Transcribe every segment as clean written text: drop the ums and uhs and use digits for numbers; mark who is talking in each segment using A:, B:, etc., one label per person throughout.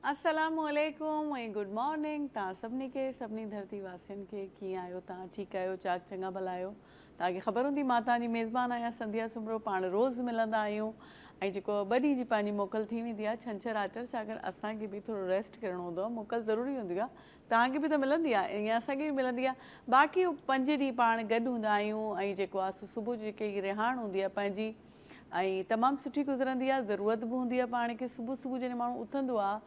A: अस्सलामुअलैकुम ऐं good morning. तव्हां सभिनी खे, सभिनी धरती वासियुनि खे कीअं आहियो? तव्हां ठीकु आहियो? चाक चङा भला आहियो? तव्हांखे ख़बर हूंदी मां तव्हांजी मेज़बान आहियां संध्या सुमरो। पाण रोज़ु मिलंदा आहियूं ऐं जेको ॿ ॾींहं जी पंहिंजी मोकल थी वेंदी आहे छंछरु आचर, छाकाणि असांखे बि थोरो रेस्ट करिणो हूंदो आहे। मोकल ज़रूरी हूंदी आहे, तव्हांखे बि त मिलंदी आहे, ईअं असांखे बि मिलंदी आहे। बाक़ी 5 ॾींहं पाण गॾु हूंदा आहियूं ऐं जेको आहे सुबुह जी जेके रिहाण हूंदी आहे पंहिंजी ऐं तमामु सुठी गुज़रंदी आहे। ज़रूरत बि हूंदी आहे पाण खे सुबुह सुबुह जॾहिं माण्हू उथंदो आहे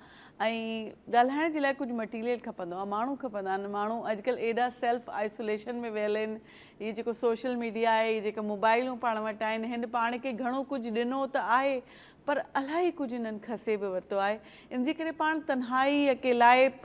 A: ऐं ॻाल्हाइण जे लाइ कुझु मटीरियल खपंदो आहे, माण्हू खपंदा आहिनि। माण्हू अॼुकल्ह एॾा सेल्फ आइसोलेशन में वियल आहिनि। इहे जेको सोशल मीडिया आहे, इहे जेका मोबाइलूं पाण वटि आहिनि, हिन पाण खे घणो कुझु ॾिनो त आहे पर इलाही कुझु हिननि खसे बि वरितो आहे। इन जे करे पाण तन्हाई अकेलाइप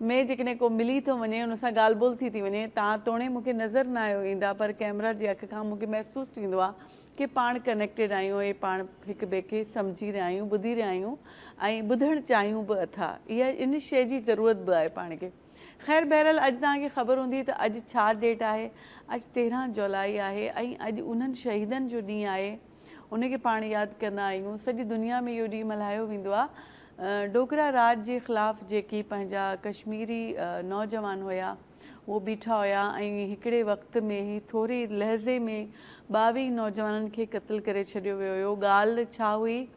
A: में जेकॾहिं को मिली थो वञे, हुन सां ॻाल्हि ॿोल थी वञे, तव्हां तोणे मूंखे नज़र न आयो ईंदा पर कैमरा जी अख खां मूंखे महसूसु थींदो आहे कि पाण कनेक्टेड आहियूं ऐं पाण हिक ॿिए खे सम्झी रहिया आहियूं, ॿुधी रहिया आहियूं ऐं ॿुधणु चाहियूं बि अथा। इहा इन शइ जी ज़रूरत बि आहे पाण खे। ख़ैर बहरहाल अॼु तव्हांखे ख़बर हूंदी त अॼु छा डेट आहे। अॼु 13 जुलाई आहे ऐं अॼु उन्हनि शहीदनि जो ॾींहुं आहे, उनखे पाण यादि कंदा आहियूं। सॼी दुनिया में इहो ॾींहुं मल्हायो वेंदो आहे। डोगरा राज जे ख़िलाफ़ु जेकी पंहिंजा कश्मीरी नौजवान हुया उहो बीठा हुया ऐं हिकिड़े वक़्त में ई थोरे लहज़े में 22 नौजवाननि खे क़त्ल करे छॾियो वियो हुयो। ॻाल्हि छा हुई?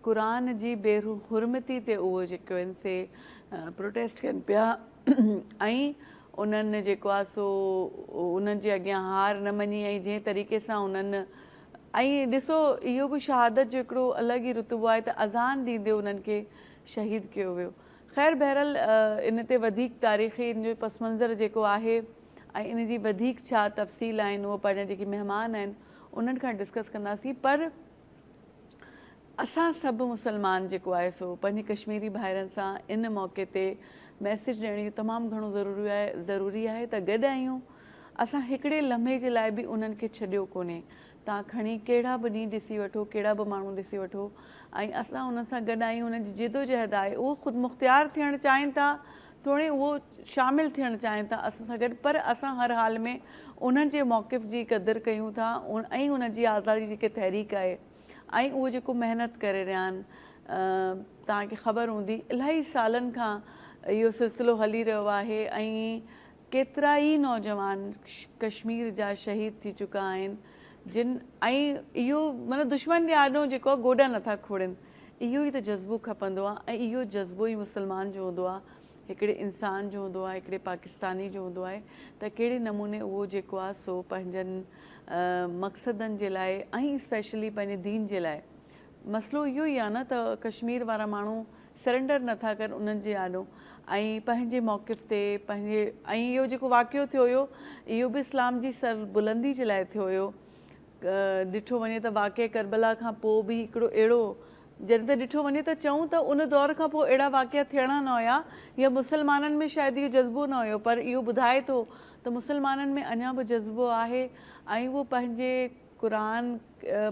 A: क़ुरान जी बेहुरमती ते उहो जेको आहिनि से प्रोटेस्ट कनि पिया ऐं उन्हनि जेको आहे सो उन्हनि जे अॻियां हार न मञी ऐं जंहिं तरीक़े सां उन्हनि ऐं ॾिसो इहो बि शहादत जो हिकिड़ो अलॻि ई रुतबो आहे त अज़ान ॾींदे उन्हनि खे शहीद कयो वियो। ख़ैर बहरहाल इन ते वधीक तारीख़ी इन जो पस मंज़र जेको आहे ऐं इन जी वधीक छा तफ़सील आहिनि उहो पंहिंजा जेके महिमान आहिनि उन्हनि खां डिस्कस कंदासीं। पर असां सभु मुस्लमान जेको आहे सो पंहिंजी कश्मीरी भाइरनि सां इन मौक़े ते मैसेज ॾियणी तमामु घणो ज़रूरी आहे त गॾु आहियूं। असां हिकिड़े लम्हे जे लाइ बि उन्हनि खे छॾियो कोन्हे। तव्हां खणी कहिड़ा बि ॾींहुं ॾिसी वठो, कहिड़ा बि माण्हू ॾिसी वठो ऐं असां उन्हनि सां गॾु आहियूं। उन्हनि जी जिदोजहद आहे, उहो ख़ुदि मुख़्तियार थियणु चाहिनि था, थोरे उहो शामिलु थियणु चाहिनि था असां सां गॾु, पर असां हर हाल में उन्हनि जे मौक़िफ़ जी क़दुरु कयूं था ऐं उन्हनि जी आज़ादी जेके तहरीक आहे ऐं उहो जेको महिनत करे रहिया आहिनि। तव्हांखे ख़बर हूंदी इलाही सालनि खां इहो सिलसिलो हली रहियो आहे ऐं केतिरा ई नौजवान कश्मीर जा शहीद थी चुका आहिनि जिन ऐं इहो मतिलबु दुश्मन जे आॾो जेको आहे गोॾा नथा खोड़नि। इहो ई त जज़्बो खपंदो आहे ऐं इहो जज़्बो ई मुस्लमान जो हूंदो आहे, हिकिड़े इंसान जो हूंदो आहे, हिकिड़े पाकिस्तानी जो हूंदो आहे त कहिड़े नमूने उहो जेको आहे सो पंहिंजनि मक़सदनि जे लाइ ऐं स्पेशली पंहिंजे दीन जे लाइ। मसइलो इहो ई आहे न त कश्मीर वारा माण्हू सरेंडर नथा कनि उन्हनि जे आॾो ऐं पंहिंजे मौक़िफ़ ते पंहिंजे ऐं इहो जेको वाक़ियो थियो हुयो इहो बि इस्लाम जी सरबुलंदी जे लाइ थियो हुयो। ॾिठो वञे त वाक़ई करबला खां पोइ बि हिकिड़ो अहिड़ो जॾहिं त ॾिठो वञे त चऊं त उन दौर खां पोइ अहिड़ा वाक़िया थियणा न हुया या मुस्लमाननि में शायदि इहो जज़्बो न हुयो, पर इहो ॿुधाए थो त मुस्लमाननि में अञा बि जज़्बो आहे ऐं उहो पंहिंजे क़ुरान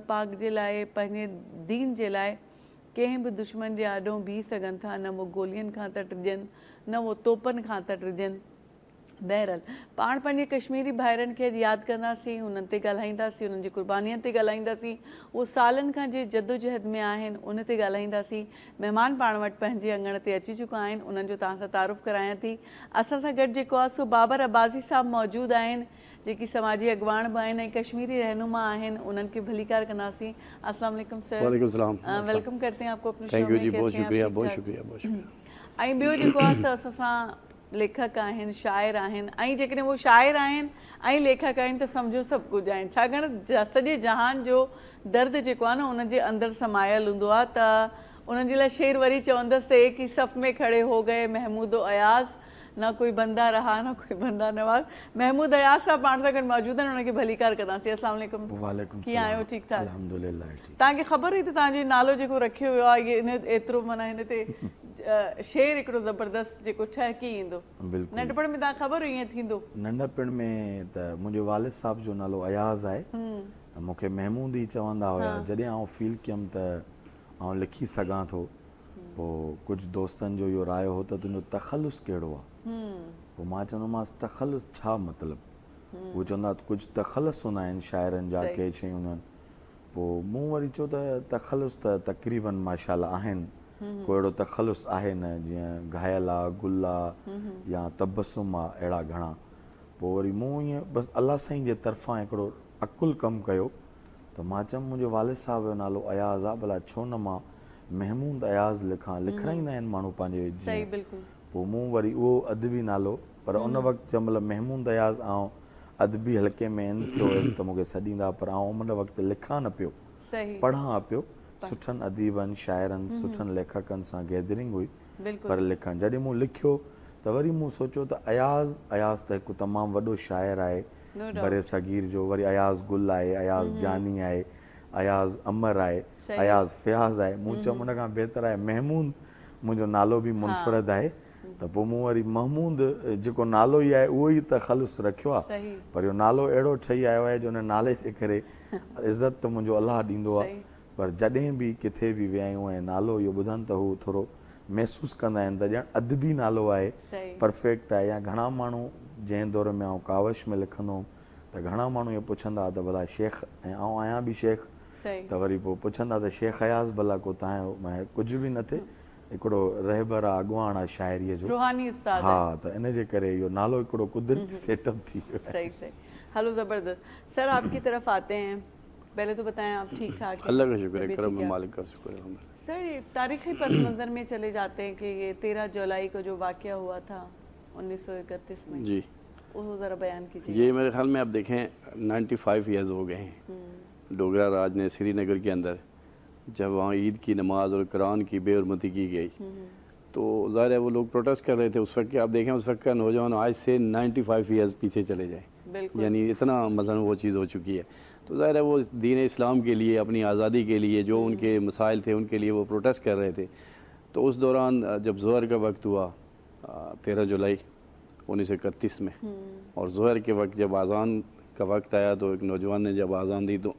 A: पाक जे लाइ, पंहिंजे दीन जे लाइ कंहिं बि दुश्मन जे आॾो बीह सघनि था। न वो गोलियुनि खां था टिजनि, न वो तोपनि खां था टिजनि। बहरहाल पाण पंहिंजे कश्मीरी भाइरनि खे यादि कंदासीं, उन्हनि ते ॻाल्हाईंदासीं, उन्हनि जी क़ुर्बानीअ ते ॻाल्हाईंदासीं, उहो सालनि खां जे जदोजहद में आहिनि उन ते ॻाल्हाईंदासीं। महिमान पाण वटि पंहिंजे अङण ते अची चुका आहिनि, उन्हनि जो तव्हां सां तारुफ़ करायां थी। असां सां गॾु जेको आहे सो बाबर अब्बासी साहब मौजूदु आहिनि जेकी समाजी अॻवान बि आहिनि ऐं कश्मीरी रहनुमा आहिनि। उन्हनि खे भली कार कंदासीं। अस्सलाम वालेकुम सर।
B: वालेकुम सलाम।
A: वेलकम करते हैं आपको अपने शो
B: थैंक यू
A: में।
B: जी, बहुत
A: कैसे हैं आप?
B: शुक्रिया,
A: ठीक
B: बहुत
A: ठाक?
B: शुक्रिया, बहुत शुक्रिया।
A: ऐं ॿियो जेको आहे असां सां लेखक आहिनि, शाइर आहिनि ऐं जेकॾहिं उहो शाइर आहिनि ऐं लेखक आहिनि त सम्झो सभु कुझु आहिनि, छाकाणि सॼे जहान जो दर्द जेको आहे न उनजे अंदरि समायल हूंदो आहे। त उन्हनि जे लाइ शेर वरी चवंदसि त एक ही सफ़ में खड़े हो गए महमूद अयाज़, न कोई बंदा रहा न कोई बंदा नवाज़। महमूद अयाज़ साहब पाण सां गॾु मौजूदु आहिनि, उनखे भली कार कंदासीं। अस्सलाम वालेकुम।
B: वालेकुम
A: कीअं आहियो? ठीकु ठाक?
B: अल्हम्दुलिल्लाह ठीक।
A: तव्हांखे ख़बर हुई त तव्हांजो नालो जेको रखियो वियो आहे इन एतिरो माना हिन ते शेर हिकिड़ो ज़बरदस्त जेको ठहकी ईंदो।
B: बिल्कुलु।
A: नंढपण में तव्हां ख़बर हुई ईअं थींदो?
B: नंढपण में त मुंहिंजे वालिद साहब जो नालो अयाज़ आहे, मूंखे महमूद ई चवंदा हुया। जॾहिं आउं फील कयमि त आउं लिखी सघां थो, पोइ कुझु दोस्तनि जो इहो राय हो त तुंहिंजो तख़ल्लुस कहिड़ो आहे। पोइ मां चवंदोमांसि तख़ल्लुस छा मतिलबु? उहो चवंदा कुझु तख़ल्लुस हूंदा आहिनि शाइरनि जा, के शयूं हूंदियूं आहिनि। पोइ मूं वरी चयो त तख़लुस त तक़रीबन माशाल्लाह आहिनि, को अहिड़ो तख़लुस आहे न, जीअं घायल आहे, गुल आहे या तबसुम आहे, अहिड़ा घणा। पोइ वरी मूं ईअं बसि अलाह साईं जे तरफ़ां हिकिड़ो अकुल कमु कयो त मां चयमि मुंहिंजो वालिद साहिब जो नालो अयाज़ आहे, भला छो न मां महमूद अयाज़ लिखां, लिखाईंदा आहिनि माण्हू पंहिंजे
A: सही
B: जीअं।
A: बिल्कुलु
B: पोइ मूं वरी उहो अदबी नालो, पर उन वक़्तु जंहिं महिल महमूद अयाज़ ऐं अदबी हल्के में इन थियो हुयसि त मूंखे सॾींदा, पर आउं उन वक़्तु लिखां न पियो,
A: सही
B: पढ़ां पियो। सुठनि अदीबनि शाइरनि सुठनि लेखकनि सां गैदरिंग हुई,
A: बिल्कुलु
B: पर लिखणु जॾहिं मूं लिखियो त वरी मूं सोचियो त अयाज़ त हिकु तमामु वॾो शाइर आहे
A: नो
B: बरे
A: डाउट
B: सगीर जो, वरी अयाज़ गुल आहे, अयाज़ जानी आहे, अयाज़ अमर आहे,
A: सही।
B: अयाज़ फ़याज़ आहे। मूं चयो उन खां बहितर आहे महमूद, मुंहिंजो नालो बि मुनफ़रद आहे। त पोइ मूं वरी महमूद जेको नालो ई आहे उहो ई त ख़लुस रखियो आहे,
A: सही
B: पर इहो नालो अहिड़ो ठही आयो आहे जो हुन नाले जे करे इज़त त मुंहिंजो अलाह ॾींदो आहे।
A: सही
B: पर जॾहिं बि किथे बि विया आहियूं ऐं नालो इहो ॿुधनि त हू थोरो महसूसु कंदा आहिनि त ॼण अदबी नालो आहे,
A: सही
B: परफेक्ट आहे। या घणा माण्हू जंहिं दौर में आउं कावश में लिखंदो हुउमि त घणा माण्हू इहो पुछंदा त भला शेख, ऐं आउं आहियां बि शेख,
A: सही
B: त वरी पोइ पुछंदा त शेख अयाज़ भला को तव्हांजो, मां कुझु बि न थिए, हिकिड़ो रहबर आहे, अॻुवाण आहे शाइरीअ जो।
A: रूहानी उस्ताद
B: हा, त इन जे करे इहो नालो हिकिड़ो कुदरती सेटअप थी वियो है।
A: सही सही। हेलो ज़बरदस्त। सर आपकी तरफ आते हैं, पहले तो बताएं आप ठीक ठाक हैं?
C: अल्लाह का शुक्र है,
A: तबीयत
C: करम
A: ठीक है?
C: मालिक का शुक्र है।
A: सर ये तारीखी पस मंज़र में चले जाते हैं कि ये 13 जुलाई को जो वाक़या हुआ था 1931 में,
C: जी,
A: वो ज़रा बयान कीजिए।
C: ये मेरे ख्याल में आप देखें 95 ईयर्स हो गए हैं डोगरा राज ने श्रीनगर के अंदर, जब वहाँ ईद की नमाज और कुरान की बेहरमती की गई, तो ज़ाहिर है वो लोग प्रोटेस्ट कर रहे थे उस वक्त के। आप देखें उस वक्त का नौजवान आज से 95 ईयर्स पीछे चले जाएँ,
A: बिल्कुल
C: यानी इतना मसलन वो चीज़ हो चुकी है। तो ज़ाहिर है वो दीन इस्लाम के लिए, अपनी आज़ादी के लिए जो उनके मसाइल थे उनके लिए वो प्रोटेस्ट कर रहे थे। तो उस दौरान जब ज़ोहर का वक्त हुआ 13 जुलाई 1931 में, और ज़ोहर के वक्त जब आज़ान का वक्त आया तो एक नौजवान ने जब आज़ान दी तो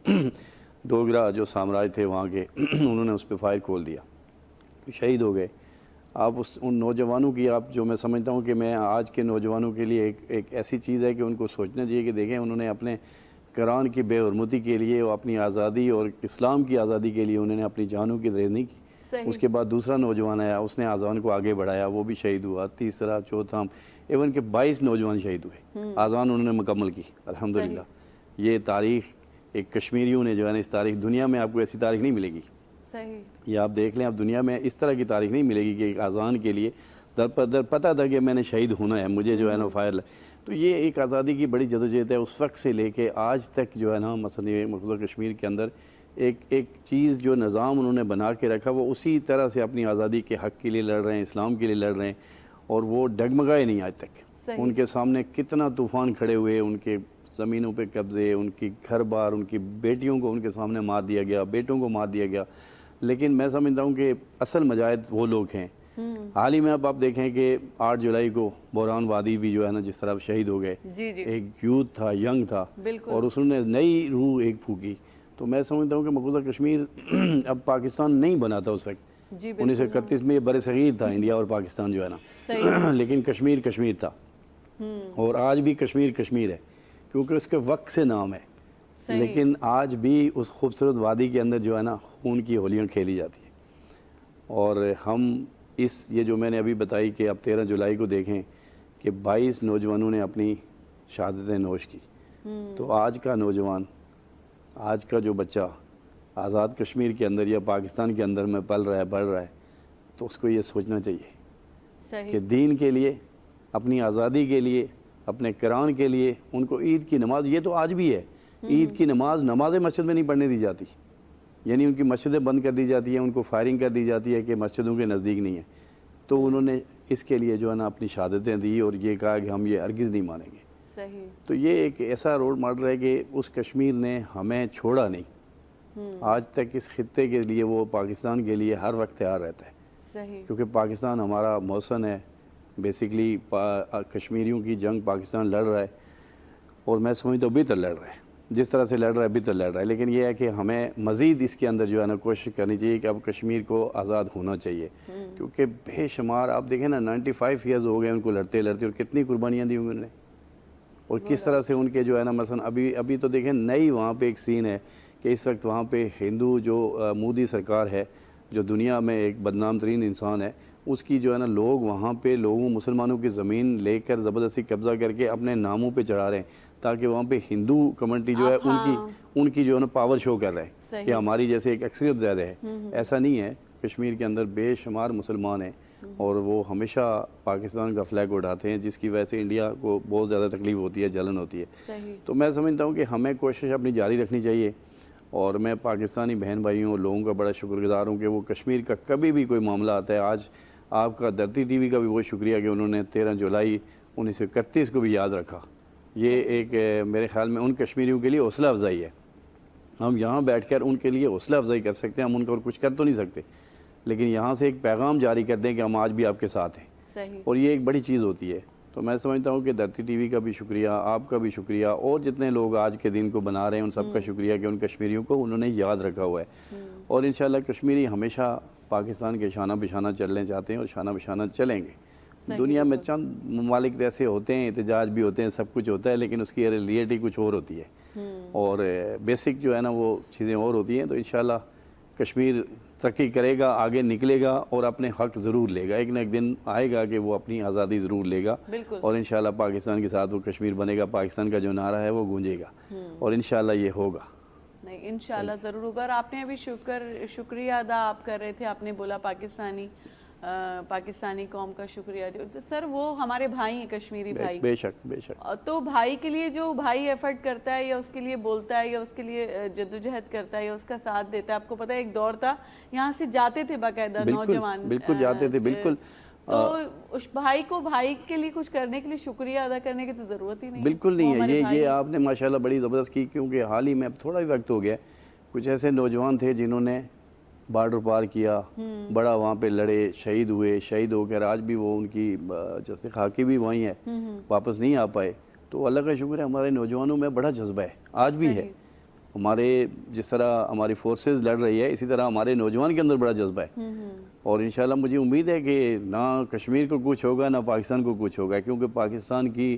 C: डोगरा जो साम्राज्य थे वहाँ के उन्होंने उस पर फायर खोल दिया, तो शहीद हो गए। आप उन नौजवानों की, आप जो मैं समझता हूँ कि मैं आज के नौजवानों के लिए एक ऐसी चीज़ है कि उनको सोचना चाहिए कि देखें उन्होंने अपने कुरान की बेहरमती के लिए और अपनी आज़ादी और इस्लाम की आज़ादी के लिए उन्होंने अपनी जानों की रेज़नी की।
A: सही
C: उसके बाद दूसरा नौजवान आया, उसने आज़ान को आगे बढ़ाया, वो भी शहीद हुआ। तीसरा, चौथा, इवन के 22 नौजवान शहीद हुए, आज़ान उन्होंने मुकम्मल की अल्हम्दुलिल्लाह। ये तारीख़ एक कश्मीरियों ने जो है ना, इस तारीख़ दुनिया में आपको ऐसी तारीख़ नहीं मिलेगी।
A: सही
C: ये आप देख लें, अब दुनिया में इस तरह की तारीख़ नहीं मिलेगी कि एक आज़ान के लिए दर पर दर पता था कि मैंने शहीद होना है, मुझे जो है ना फायर। तो ये एक आज़ादी की बड़ी जदोजहद है, उस वक्त से लेके आज तक जो है ना, मसलन मखसूस कश्मीर के अंदर एक चीज़ जो निज़ाम उन्होंने बना के रखा, वो उसी तरह से अपनी आज़ादी के हक़ के लिए लड़ रहे हैं, इस्लाम के लिए लड़ रहे हैं, और वो डगमगाए नहीं आज तक। उनके सामने कितना तूफ़ान खड़े हुए, उनके ज़मीनों पे कब्ज़े, उनकी घर बार, उनकी बेटियों को उनके सामने मार दिया गया, बेटों को मार दिया गया। लेकिन मैं समझता हूँ कि असल मुजाहिद वो लोग हैं। हाल ही में अब आप देखें कि 8 जुलाई को बोरान वादी भी जो है ना, जिस तरह शहीद हो गए,
A: जी जी
C: एक यूथ था, यंग था,
A: बिल्कुल।
C: और उसने नई रूह एक फूकी। तो मैं समझता हूँ कि मकबूजा कश्मीर अब पाकिस्तान नहीं बना था उस वक्त,
A: जी बिल्कुल
C: 1931 में ये बड़े सगीर था इंडिया और पाकिस्तान जो है ना,
A: सही
C: लेकिन कश्मीर कश्मीर था, और आज भी कश्मीर कश्मीर है क्योंकि उसके वक्त से नाम है।
A: सही।
C: लेकिन आज भी उस खूबसूरत वादी के अंदर जो है ना, खून की होलियाँ खेली जाती हैं। और हम ये जो मैंने अभी बताई कि अब 13 जुलाई को देखें कि 22 नौजवानों ने अपनी शहादतें नोश की। तो आज का नौजवान, आज का जो बच्चा आज़ाद कश्मीर के अंदर या पाकिस्तान के अंदर में पल रहा है, बढ़ रहा है, तो उसको ये सोचना चाहिए
A: सही
C: कि दीन के लिए, अपनी आज़ादी के लिए, अपने कुरान के लिए उनको ईद की नमाज, ये तो आज भी है, ईद की नमाज मस्जिद में नहीं पढ़ने दी जाती, यानी उनकी मस्जिदें बंद कर दी जाती हैं, उनको फायरिंग कर दी जाती है कि मस्जिदों के नज़दीक नहीं है। तो उन्होंने इसके लिए जो है ना अपनी शहादतें दी और ये कहा कि हम ये हरगिज़ नहीं मानेंगे।
A: सही
C: तो ये एक ऐसा रोल मॉडल है कि उस कश्मीर ने हमें छोड़ा नहीं, आज तक इस खित्ते के लिए वो पाकिस्तान के लिए हर वक्त तैयार रहता है,
A: सही
C: क्योंकि पाकिस्तान हमारा मौसन है। बेसिकली कश्मीरियों की जंग पाकिस्तान लड़ रहा है, और मैं समझता हूँ बेहतर लड़ रहा है, जिस तरह से लड़ रहा है बेहतर लड़ रहा है। लेकिन ये है कि हमें मज़ीद इसके अंदर जो है ना कोशिश करनी चाहिए कि अब कश्मीर को आज़ाद होना चाहिए, क्योंकि बेशुमार आप देखें ना 95 ईयर्स हो गए उनको लड़ते लड़ते, और कितनी कुर्बानियाँ दी उन्होंने, और किस तरह से उनके जो है ना मसलन अभी तो देखें नई वहाँ पे एक सीन है کہ اس وقت وہاں پہ ہندو جو مودی سرکار ہے جو دنیا میں ایک بدنام ترین انسان ہے، اس کی جو ہے نا لوگ وہاں پہ لوگوں مسلمانوں کی زمین لے کر زبردستی قبضہ کر کے اپنے ناموں پہ چڑھا رہے ہیں تاکہ وہاں پہ ہندو کمیونٹی جو ہے ان کی جو ہے نا پاور شو کر رہے ہیں کہ ہماری جیسے ایک اکثریت زیادہ ہے. ایسا نہیں ہے، کشمیر کے اندر بے شمار مسلمان ہیں اور وہ ہمیشہ پاکستان کا فلیگ اٹھاتے ہیں، جس کی وجہ سے انڈیا کو بہت زیادہ تکلیف ہوتی ہے، جلن ہوتی ہے. تو میں سمجھتا ہوں کہ ہمیں کوشش اپنی جاری رکھنی چاہیے، اور میں پاکستانی بہن بھائیوں اور لوگوں کا بڑا شکر گزار ہوں کہ وہ کشمیر کا کبھی بھی کوئی معاملہ آتا ہے. آج آپ کا دھرتی ٹی وی کا بھی بہت شکریہ کہ انہوں نے 13 جولائی 1931 کو بھی یاد رکھا. یہ ایک میرے خیال میں ان کشمیریوں کے لیے حوصلہ افزائی ہے. ہم یہاں بیٹھ کر ان کے لیے حوصلہ افزائی کر سکتے ہیں، ہم ان کو اور کچھ کر تو نہیں سکتے، لیکن یہاں سے ایک پیغام جاری کر دیں کہ ہم آج بھی آپ کے ساتھ ہیں، اور یہ ایک بڑی چیز ہوتی ہے. تو میں سمجھتا ہوں کہ دھرتی ٹی وی کا بھی شکریہ، آپ کا بھی شکریہ، اور جتنے لوگ آج کے دن کو بنا رہے ہیں ان سب کا شکریہ کہ ان کشمیریوں کو انہوں نے یاد رکھا ہوا ہے. اور انشاءاللہ کشمیری ہمیشہ پاکستان کے شانہ بشانہ چلنے چاہتے ہیں اور شانہ بشانہ چلیں گے. دنیا میں چند ممالک ایسے ہوتے ہیں، احتجاج بھی ہوتے ہیں، سب کچھ ہوتا ہے، لیکن اس کی ریئلٹی کچھ اور ہوتی ہے اور بیسک جو ہے نا وہ چیزیں اور ہوتی ہیں. تو انشاءاللہ کشمیر ترقی کرے گا، آگے نکلے گا اور اپنے حق ضرور لے گا. ایک نہ ایک دن آئے گا کہ وہ اپنی آزادی ضرور لے گا، اور انشاءاللہ پاکستان کے ساتھ وہ کشمیر بنے گا، پاکستان کا جو نعرہ ہے وہ گونجے گا، اور انشاءاللہ یہ ہوگا.
A: نہیں انشاءاللہ ضرور ہوگا. اور آپ نے ابھی شکریہ ادا آپ کر رہے تھے، آپ نے بولا پاکستانی قوم کا شکریہ. سر وہ ہمارے بھائی ہیں، کشمیری بھائی.
C: بے شک بے شک.
A: تو بھائی کے لیے جو بھائی ایفرٹ کرتا ہے یا اس کے لیے بولتا ہے یا اس کے لیے جدوجہد کرتا ہے یا اس کا ساتھ دیتا ہے، آپ کو پتہ ہے ایک دور تھا یہاں سے جاتے تھے باقاعدہ نوجوان،
C: بالکل جاتے تھے، بالکل.
A: تو اس بھائی کو بھائی کے لیے کچھ کرنے کے لیے شکریہ ادا کرنے کی تو ضرورت ہی نہیں.
C: بالکل نہیں ہے. یہ آپ نے ماشاءاللہ بڑی زبردست کی، کیونکہ حال ہی میں اب تھوڑا ہی وقت ہو گیا، کچھ ایسے نوجوان تھے جنہوں نے بارڈر پار کیا، بڑا وہاں پہ لڑے، شہید ہوئے، شہید ہو کر آج بھی وہ ان کی جیسے خاکی بھی وہیں ہے، واپس نہیں آ پائے. تو اللہ کا شکر ہے ہمارے نوجوانوں میں بڑا جذبہ ہے، آج بھی ہے. ہمارے جس طرح ہماری فورسز لڑ رہی ہے، اسی طرح ہمارے نوجوان کے اندر بڑا جذبہ ہے. اور انشاءاللہ مجھے امید ہے کہ نہ کشمیر کو کچھ ہوگا نہ پاکستان کو کچھ ہوگا، کیونکہ پاکستان کی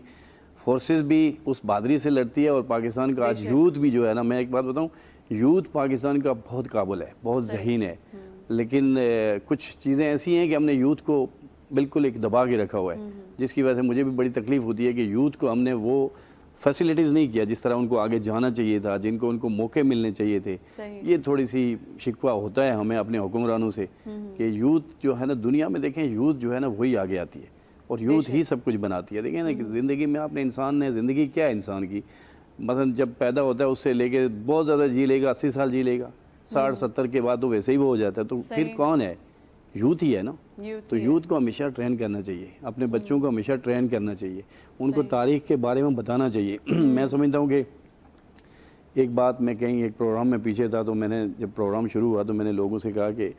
C: فورسز بھی اس بہادری سے لڑتی ہے، اور پاکستان کا آج یوتھ بھی جو ہے نا، میں ایک بات بتاؤں، یوتھ پاکستان کا بہت قابل ہے، بہت ذہین ہے، لیکن کچھ چیزیں ایسی ہیں کہ ہم نے یوتھ کو بالکل ایک دبا کے رکھا ہوا ہے، جس کی وجہ سے مجھے بھی بڑی تکلیف ہوتی ہے کہ یوتھ کو ہم نے وہ فیسیلیٹیز نہیں کیا جس طرح ان کو آگے جانا چاہیے تھا، جن کو ان کو موقع ملنے چاہیے تھے. یہ تھوڑی سی شکوہ ہوتا ہے ہمیں اپنے حکمرانوں سے کہ یوتھ جو ہے نا، دنیا میں دیکھیں یوتھ جو ہے نا وہی آگے آتی ہے، اور یوتھ ہی سب کچھ بناتی ہے. دیکھیں نا کہ زندگی میں آپ نے انسان نے زندگی کیا ہے انسان کی، مثلا جب پیدا ہوتا ہے اس سے لے کے بہت زیادہ جی لے گا، 80 سال جی لے گا، 60-70 کے بعد تو ویسے ہی وہ ہو جاتا ہے. تو پھر کون ہے؟ یوتھ ہی ہے نا. تو یوتھ کو ہمیشہ ٹرین کرنا چاہیے، اپنے بچوں کو ہمیشہ ٹرین کرنا چاہیے، ان کو تاریخ کے بارے میں بتانا چاہیے. میں سمجھتا ہوں کہ ایک بات میں کہیں ایک پروگرام میں پیچھے تھا، تو میں نے جب پروگرام شروع ہوا تو میں نے لوگوں سے کہا کہ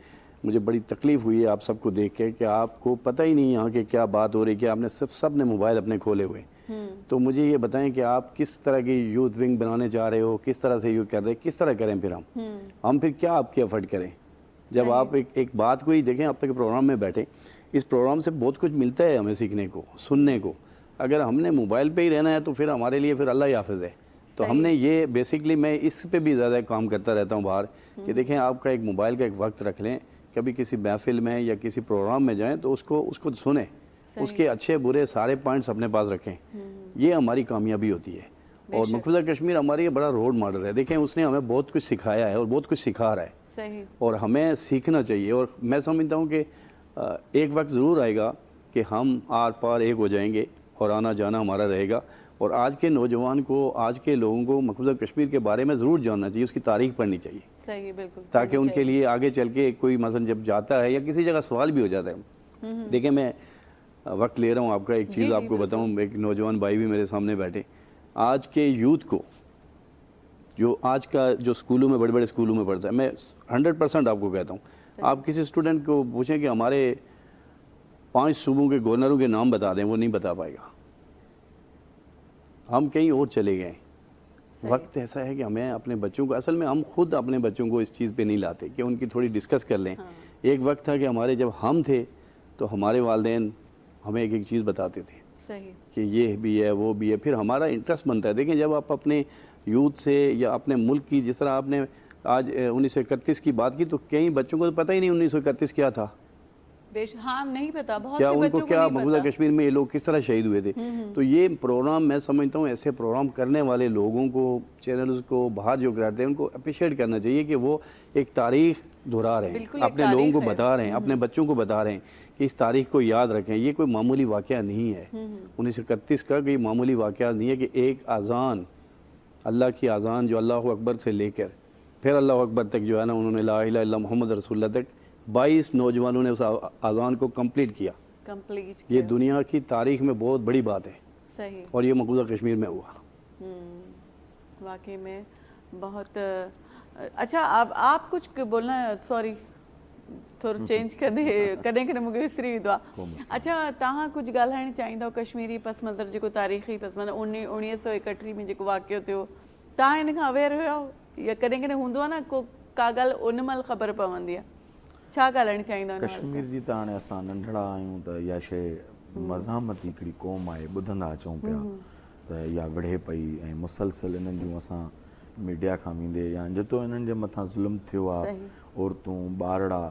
C: مجھے بڑی تکلیف ہوئی ہے آپ سب کو دیکھ کے کہ آپ کو پتہ ہی نہیں یہاں کہ کیا بات ہو رہی، کہ آپ نے سب نے موبائل اپنے کھولے ہوئے. تو مجھے یہ بتائیں کہ آپ کس طرح کی یوتھ ونگ بنانے چاہ رہے ہو، کس طرح سے یہ کر رہے، کس طرح کریں پھر ہم پھر کیا آپ کی ایفرٹ کریں. جب آپ ایک بات کو ہی دیکھیں، آپ تک پروگرام میں بیٹھیں، اس پروگرام سے بہت کچھ ملتا ہے ہمیں سیکھنے کو، سننے کو. اگر ہم نے موبائل پہ ہی رہنا ہے تو پھر ہمارے لیے پھر اللہ ہی حافظ ہے. تو ہم نے یہ بیسکلی میں اس پہ بھی زیادہ کام کرتا رہتا ہوں باہر کہ دیکھیں آپ کا ایک موبائل کا ایک وقت رکھ لیں، کبھی کسی محفل میں یا کسی پروگرام میں جائیں تو اس کو سنیں، اس کے اچھے برے سارے پوائنٹس اپنے پاس رکھیں. یہ ہماری کامیابی ہوتی ہے. اور مقبوضہ کشمیر ہماری بڑا رول ماڈل ہے. دیکھیں اس نے ہمیں بہت کچھ سکھایا ہے اور بہت کچھ سکھا رہا ہے، اور ہمیں سیکھنا چاہیے. اور میں سمجھتا ہوں کہ ایک وقت ضرور آئے گا کہ ہم آر پار ایک ہو جائیں گے اور آنا جانا ہمارا رہے گا. اور آج کے نوجوان کو، آج کے لوگوں کو مقبوضہ کشمیر کے بارے میں ضرور جاننا چاہیے، اس کی تاریخ پڑھنی چاہیے.
A: صحیح، بالکل.
C: تاکہ ان کے لیے آگے چل کے کوئی مثلا جب جاتا ہے یا کسی جگہ سوال بھی ہو جاتا ہے. دیکھیں میں وقت لے رہا ہوں آپ کا، ایک چیز آپ کو بتاؤں. ایک نوجوان بھائی بھی میرے سامنے بیٹھے. آج کے یوتھ کو جو آج کا جو اسکولوں میں بڑے بڑے اسکولوں میں پڑھتا ہے، میں 100% آپ کو کہتا ہوں، آپ کسی اسٹوڈنٹ کو پوچھیں کہ ہمارے 5 صوبوں کے گورنروں کے نام بتا دیں، وہ نہیں بتا پائے گا. ہم کہیں اور چلے گئے. وقت ایسا ہے کہ ہمیں اپنے بچوں کو، اصل میں ہم خود اپنے بچوں کو اس چیز پہ نہیں لاتے کہ ان کی تھوڑی ڈسکس کر لیں. ایک وقت تھا کہ ہمارے جب ہم تھے تو ہمارے والدین ہمیں ایک چیز بتاتے تھے کہ یہ بھی ہے وہ بھی ہے، پھر ہمارا انٹرسٹ بنتا ہے. دیکھیں جب آپ اپنے यूथ से या अपने मुल्क की, जिस तरह आपने आज 1931 की बात की, तो कई बच्चों को तो पता ही नहीं 1931 क्या था,
A: हाँ नहीं पता, बहुत
C: क्या
A: से
C: उनको
A: बच्चों को
C: क्या
A: नहीं
C: मकबूजा
A: पता।
C: कश्मीर में ये लोग किस तरह शहीद हुए थे। तो ये प्रोग्राम मैं समझता हूँ ऐसे प्रोग्राम करने वाले लोगों को, चैनल्स को बाहर जो कराते हैं उनको अप्रिशिएट करना चाहिए कि वो एक तारीख दोहरा रहे हैं,
A: बिल्कुल एक
C: अपने लोगों
A: तारीख
C: को
A: है।
C: बता रहे हैं, अपने बच्चों को बता रहे हैं कि इस तारीख को याद रखें। ये कोई मामूली वाक़या नहीं है 1931 का, कोई मामूली वाक़या नहीं है कि एक अजान, अल्लाह की अजान जो अल्लाह अकबर से लेकर फिर अल्लाह अकबर तक जो है ना, उन्होंने ला इलाहा इल्लल्लाह मोहम्मद रसूलुल्लाह तक 22 नौजवानों ने उस अजान को कंप्लीट किया।
A: कंप्लीट
C: ये दुनिया की तारीख में बहुत बड़ी बात है,
A: सही।
C: और ये मकबूजा कश्मीर में हुआ।
A: वाकई में बहुत अच्छा। अब आप कुछ बोलना, सॉरी थोड़ा चेंज कर दे, कॾहिं कॾहिं मूंखे विसरी वेंदो आहे। अच्छा, तव्हां कुझु ॻाल्हाइणु चाहींदव कश्मीरी पस मंज़र जेको तारीख़ी पस मंज़र 1931 में जेको वाक़ियो थियो, तव्हां हिन खां अवेयर हुया या कॾहिं कॾहिं हूंदो आहे न को का ॻाल्हि उन महिल ख़बर पवंदी आहे, छा ॻाल्हाइणु चाहींदा आहियो?
B: कश्मीर जी त हाणे असां नंढड़ा आहियूं त इहा शइ मज़ामती हिकिड़ी क़ौम आहे, ॿुधंदा अचूं पिया त इहा विढ़े पई, ऐं मुसलसल इन्हनि जूं असां मीडिया खां वेंदे या जेतिरो इन्हनि जे मथां ज़ुल्म थियो आहे, औरतूं ॿारड़ा,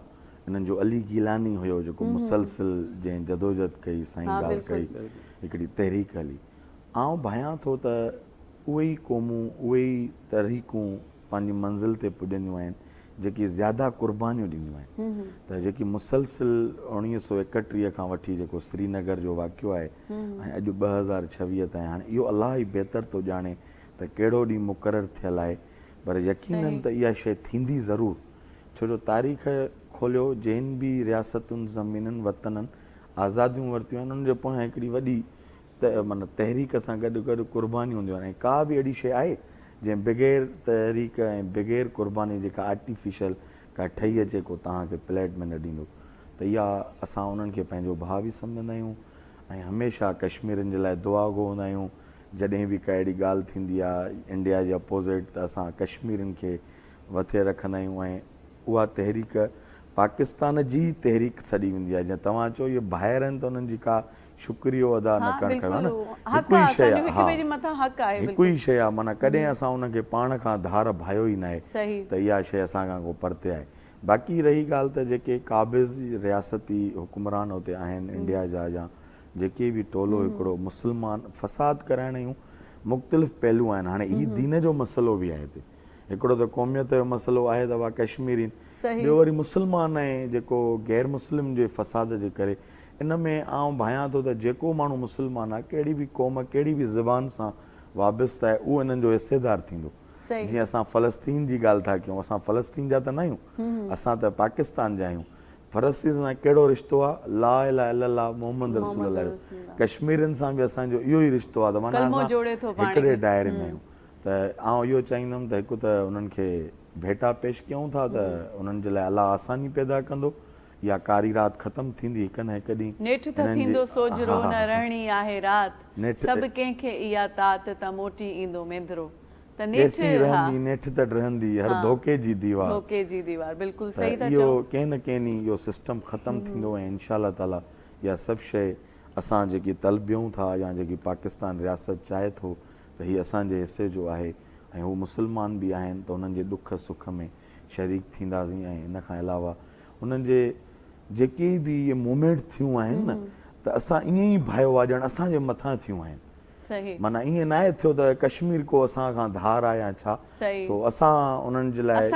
B: इन्हनि जो अली गीलानी हुयो जेको मुसलसिल जंहिं जदोजहद कई, साईं ॻाल्हि कई, हिकिड़ी तहरीक हली। आउं भायां थो त उहे ई क़ौमूं, उहे ई तहरीकूं पंहिंजी मंज़िल ते पुॼंदियूं आहिनि जेकी ज़्यादा क़ुर्बानियूं ॾींदियूं आहिनि। त जेकी मुसलसिल 1931 खां वठी जेको श्रीनगर जो वाक़ियो आहे ऐं अॼु 2026 ताईं, हाणे इहो अलाह ई बहितर थो ॼाणे त कहिड़ो ॾींहुं मुक़ररु थियल आहे, पर यकीनन त इहा शइ थींदी ज़रूरु। छो जो तारीख़ खोलियो, जिन बि रियासतुनि, ज़मीननि, वतननि आज़ादियूं वरितियूं आहिनि, उन्हनि जे पोयां हिकिड़ी वॾी माना तहरीक सां गॾु गॾु क़ुर्बानियूं हूंदियूं आहिनि। ऐं का बि अहिड़ी शइ आहे जंहिं बग़ैर तहरीक ऐं बग़ैर क़ुर्बानी जेका आर्टिफिशियल का ठही अचे को तव्हांखे प्लेट में न ॾींदो, त इहा असां उन्हनि खे पंहिंजो भाउ बि सम्झंदा आहियूं ऐं हमेशह कश्मीरनि जे लाइ दुआ घुरंदा आहियूं। जॾहिं बि का अहिड़ी ॻाल्हि थींदी आहे इंडिया जे अपोज़िट, त असां कश्मीरनि खे मथे रखंदा आहियूं ऐं उहा तहरीक पाकिस्तान जी तहरीक सॾी वेंदी आहे। जीअं तव्हां चओ इहे ॿाहिरि आहिनि त उन्हनि जी का शुक्रियो अदा न करणु खपे न, हिकु ई शइ आहे, हा हिकु ई शइ आहे, माना कॾहिं असां उनखे पाण खां धार भायो ई न आहे, त इहा शइ असां खां को परते आहे। बाक़ी रही ॻाल्हि त जेके क़ाबिज़ रियासती हुकुमरान हुते आहिनि इंडिया जा, या जेके बि टोलो हिकिड़ो मुस्लमान फ़साद कराइण जूं मुख़्तलिफ़ पहलू आहिनि। हाणे हीउ दीन जो मसइलो बि आहे हिते, हिकिड़ो त क़ौमियत जो मसइलो आहे त उहा कश्मीरी, ॿियो वरी मुस्लमान ऐं जेको गैर मुस्लिम जे फ़साद जे करे इन में आउं भायां थो त जेको माण्हू मुस्लमान आहे, कहिड़ी बि क़ौम, कहिड़ी बि ज़बान सां वाबस्तु आहे, उहो इन्हनि जो हिसेदार थींदो। जीअं असां फ़लस्तीन जी ॻाल्हि था कयूं, असां फ़लस्तीन जा त न आहियूं, असां त पाकिस्तान जा आहियूं। फ़लस्तीन सां कहिड़ो रिश्तो आहे? ला इलाहा इल्लल्लाह मोहम्मद रसूलुल्लाह जो। कश्मीरनि सां बि असांजो इहो ई रिश्तो आहे, त माना असां हिकिड़े दाइरे में आहियूं। त आउं इहो चाहींदुमि त हिकु त उन्हनि खे भेटा पेश कयूं था त उन्हनि जे लाइ अलाह आसानी पैदा कंदो, या कारी रात ख़तम थींदी हिकु न हिकु ॾींहुं।
A: नेठि त थींदो सोजरो न रहणी आहे रात, सभु कंहिंखे इहा तात त मोटी ईंदो मेंदरो। त
B: नेठि रहंदी, नेठि त रहंदी हर धोखे जी दीवार,
A: धोखे जी दीवार, बिल्कुलु सही था चओ।
B: इहो कंहिं न कंहिं ॾींहुं इहो सिस्टम ख़तम थींदो ऐं इंशाअल्लाह ताला इहा सभु शइ असां जेकी तलबियूं था या जेकी पाकिस्तान रियासत चाहे थो त हीअ असांजे हिसे जो आहे, ऐं हू मुस्लमान बि आहिनि त उन्हनि जे ॾुख सुख में शरीक थींदासीं। ऐं इन खां अलावा उन्हनि जे जेके बि इहे मूवमेंट थियूं आहिनि न, त असां ईअं ई भायो आहे ॼण असांजे मथां थियूं आहिनि। माना ईअं न आहे थियो त कश्मीर को असां खां धार आहे या छा, सो असां उन्हनि जे लाइ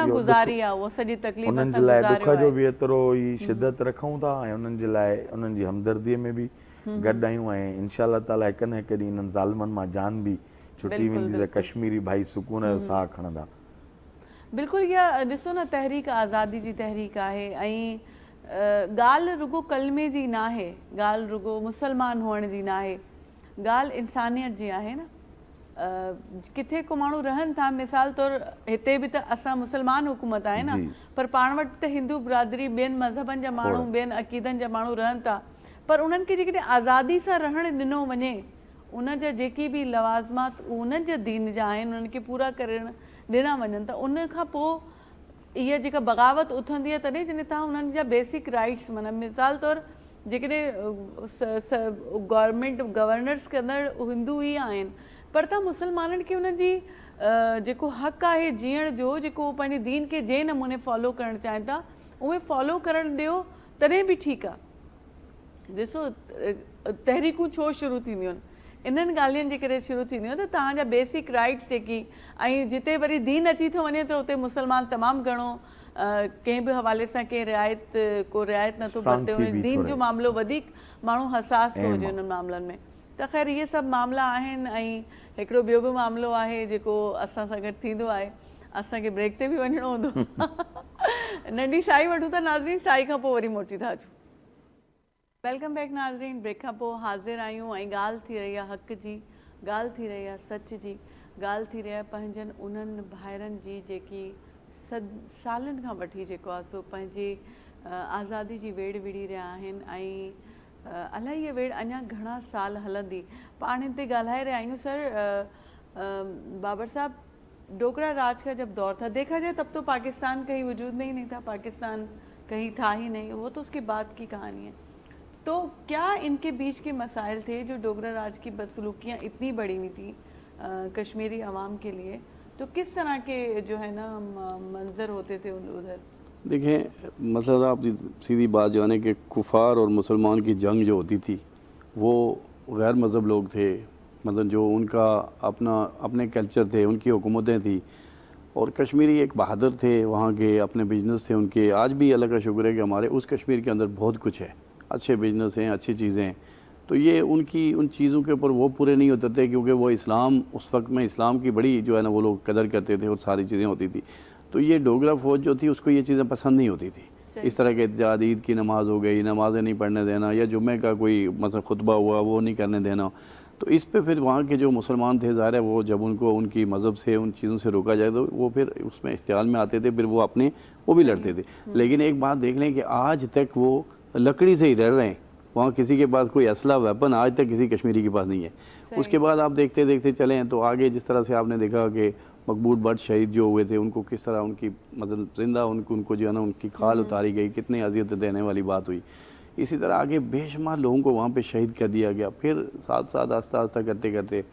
B: उन्हनि जे लाइ ॾुख जो बि एतिरो ई शिदत रखूं था ऐं उन्हनि जे लाइ उन्हनि जी हमदर्दीअ में बि गॾु आहियूं। ऐं इंशाअल्लाह ताला हिकु न हिकु ॾींहुं इन्हनि ज़ालिमनि मां जान बि छुटी वेंदी त कश्मीरी भाई सुकून जो साह खणंदा।
A: बिल्कुलु, इहा ॾिसो न तहरीक आज़ादी जी तहरीक आहे, ऐं ॻाल्हि रुगो कलमे जी न आहे, ॻाल्हि रुगो मुसलमान हुअण जी न आहे, ॻाल्हि इंसानियत जी आहे न। किथे को माण्हू रहनि था, मिसाल तौर हिते बि त असां मुसलमान हुकूमत आहे न, पर पाण वटि त हिंदू बिरादरी, ॿियनि मज़हबनि जा माण्हू, ॿियनि अक़ीदनि जा माण्हू रहनि था, पर उन्हनि खे जेकॾहिं आज़ादी सां रहणु ॾिनो वञे, उन जा जेकी बि लवाज़मात उन्हनि जे दीन जा आहिनि उन्हनि खे पूरा करणु ॾिना वञनि, त उन खां पोइ इहा जेका बग़ावत उथंदी आहे तॾहिं जॾहिं तव्हां उन्हनि जा बेसिक राइट्स, माना मिसाल तौरु जेकॾहिं गवर्नमेंट गवर्नर्स कंदड़ हिंदू ई आहिनि, पर तव्हां मुस्लमाननि खे उन्हनि जी जेको हक़ आहे जीअण जो, जेको पंहिंजे दीन खे जंहिं नमूने फॉलो करणु चाहिनि था उहे फॉलो करणु ॾियो तॾहिं बि ठीकु आहे। ॾिसो तहरीकूं छो शुरू थींदियूं आहिनि, इन्हनि ॻाल्हियुनि जे करे शुरू थींदियूं आहिनि त तव्हांजा बेसिक राइट्स जेकी, ऐं जिते वरी दीन अची थो वञे त उते मुस्लमान तमामु घणो कंहिं बि हवाले सां कंहिं को रिआयत नथो बरते वञे, दीन जो मामिलो वधीक माण्हू हसास थो हुजे उन्हनि मामलनि में। त ख़ैर इहे सभु मामला आहिनि। ऐं हिकिड़ो ॿियो बि मामिलो आहे जेको असां सां गॾु थींदो आहे, असांखे ब्रेक ते बि वञिणो हूंदो नंढी साई वठूं था नाज़रीन, साई खां पोइ वरी मोटी था अचूं। वेलकम बैक नाज़रीन, ब्रेक खां पोइ हाज़िर आहियूं ऐं ॻाल्हि थी रही आहे हक़ जी, ॻाल्हि थी रही आहे सच जी, ॻाल्हि थी रही आहे पंहिंजनि उन्हनि भाइरनि जी जेकी सालनि खां वठी जेको आहे सो पंहिंजी आज़ादी जी वेड़ विड़ी रहिया आहिनि ऐं अलाही इहा वेड़ अञा घणा साल हलंदी। पाण हिते ॻाल्हाए रहिया आहियूं। सर बाबर साहब, डोगरा राज का जब दौर था, देखा जाए तब तो पाकिस्तान कहीं वजूद में ही नहीं था, पाकिस्तान कहीं था ही नहीं, वो तो उसके बाद की कहानी है। तो क्या इनके बीच के मसाइल थे जो डोगरा राज की बदसलूकियाँ इतनी बढ़ी हुई थी कश्मीरी अवाम के लिए, तो किस तरह के जो है ना मंजर होते थे उधर?
C: देखें, मतलब आप सीधी बात जो है ना कि कुफार और मुसलमान की जंग जो होती थी वो गैर मज़हब लोग थे, मतलब जो उनका अपने कल्चर थे, उनकी हुकूमतें थी, और कश्मीरी एक बहादुर थे, वहाँ के अपने बिजनेस थे उनके। आज भी अल्लाह का शुक्र है कि हमारे उस कश्मीर के अंदर बहुत कुछ है, अच्छे बिजनेस हैं, अच्छी चीज़ें हैं। तो ये उनकी उन चीज़ों के ऊपर वो पूरे नहीं होते थे, क्योंकि वो इस्लाम उस वक्त में इस्लाम की बड़ी जो है ना वो लोग कदर करते थे और सारी चीज़ें होती थी। तो ये डोगरा फ़ौज जो थी उसको ये चीज़ें पसंद नहीं होती थी। इस तरह के एहतजाज, ईद की नमाज़ हो गई, नमाज़ें नहीं पढ़ने देना, या जुम्मे का कोई मतलब खुतबा हुआ वो नहीं करने देना। तो इस पे फिर वहाँ के जो मुसलमान थे, ज़ाहिर है वो जब उनको उनकी मज़हब से उन चीज़ों से रोका जाए तो वो फिर उसमें इस्तेमाल में आते थे, फिर वो अपने वो भी लड़ते थे। लेकिन एक बात देख लें कि आज तक वो लकड़ी से ही रह रहे हैं, वहाँ किसी के पास कोई असला वेपन आज तक किसी कश्मीरी के पास नहीं है। उसके बाद आप देखते देखते चले तो आगे जिस तरह से आपने देखा कि मकबूल भट्ट शहीद जो हुए थे, उनको किस तरह उनकी मतलब ज़िंदा उनको जो है ना उनकी खाल उतारी गई, कितनी अजियत देने वाली बात हुई। इसी तरह आगे बेशुमार लोगों को वहाँ पे शहीद कर दिया गया। फिर साथ साथ आस्ता आस्ता करते करते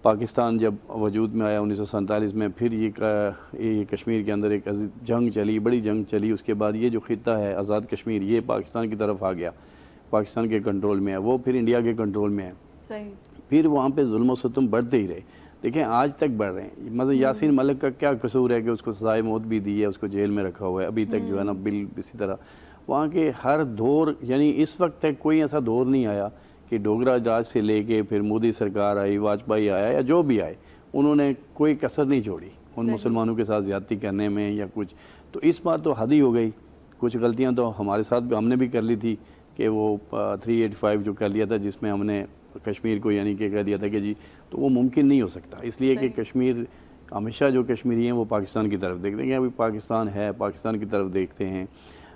C: पाकिस्तान जब वजूद में आया 1947 में, फिर ये कश्मीर के अंदर एक जंग चली, बड़ी जंग चली। उसके बाद ये जो खिता है आज़ाद कश्मीर, ये पाकिस्तान की तरफ आ गया, पाकिस्तान के कंट्रोल में है, वो फिर इंडिया के कंट्रोल में है।
A: सही।
C: फिर वहाँ पे जुल्म सितम बढ़ते ही रहे। देखें आज तक बढ़ रहे हैं। मतलब यासीन मलिक का क्या कसूर है कि उसको सज़ाए मौत भी दी है, उसको जेल में रखा हुआ है अभी तक जो है ना बिल। इसी तरह वहाँ के हर दौर, यानी इस वक्त तक कोई ऐसा दौर नहीं आया कि डोगरा राज से लेके फिर मोदी सरकार आई, वाजपेयी आया या जो भी आए, उन्होंने कोई कसर नहीं छोड़ी उन मुसलमानों के साथ ज़्यादती करने में या कुछ। तो इस बार तो हद ही हो गई। कुछ गलतियाँ तो हमारे साथ भी हमने भी कर ली थी कि वो 385 जो कर लिया था, जिसमें हमने कश्मीर को यानी कि कह दिया था कि जी, तो वो मुमकिन नहीं हो सकता। इसलिए कि कश्मीर हमेशा जो कश्मीरी हैं वो पाकिस्तान की तरफ देखते हैं। अभी पाकिस्तान है, पाकिस्तान की तरफ देखते हैं,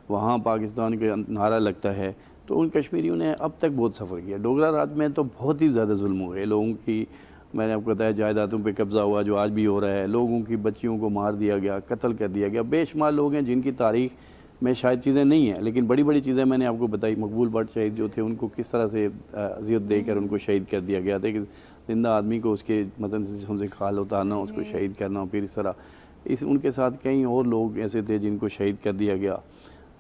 C: वहाँ पाकिस्तान का नारा लगता है। तो उन कश्मीरियों ने अब तक बहुत सफ़र किया। डोगरा राज में तो बहुत ही ज़्यादा जुल्म हुए लोगों की। मैंने आपको बताया जायदादों पे कब्ज़ा हुआ जो आज भी हो रहा है, लोगों की बच्चियों को मार दिया गया, कत्ल कर दिया गया। बेशुमार लोग हैं जिनकी तारीख़ में शायद चीज़ें नहीं हैं, लेकिन बड़ी बड़ी चीज़ें मैंने आपको बताई। मकबूल भट्ट शहीद जो थे, उनको किस तरह से अजियत देकर उनको शहीद कर दिया गया था कि ज़िंदा आदमी को उसके मतलब जिस्म से खाल उतारना, उसको शहीद करना। फिर इस तरह उनके साथ कई और लोग ऐसे थे जिनको शहीद कर दिया गया।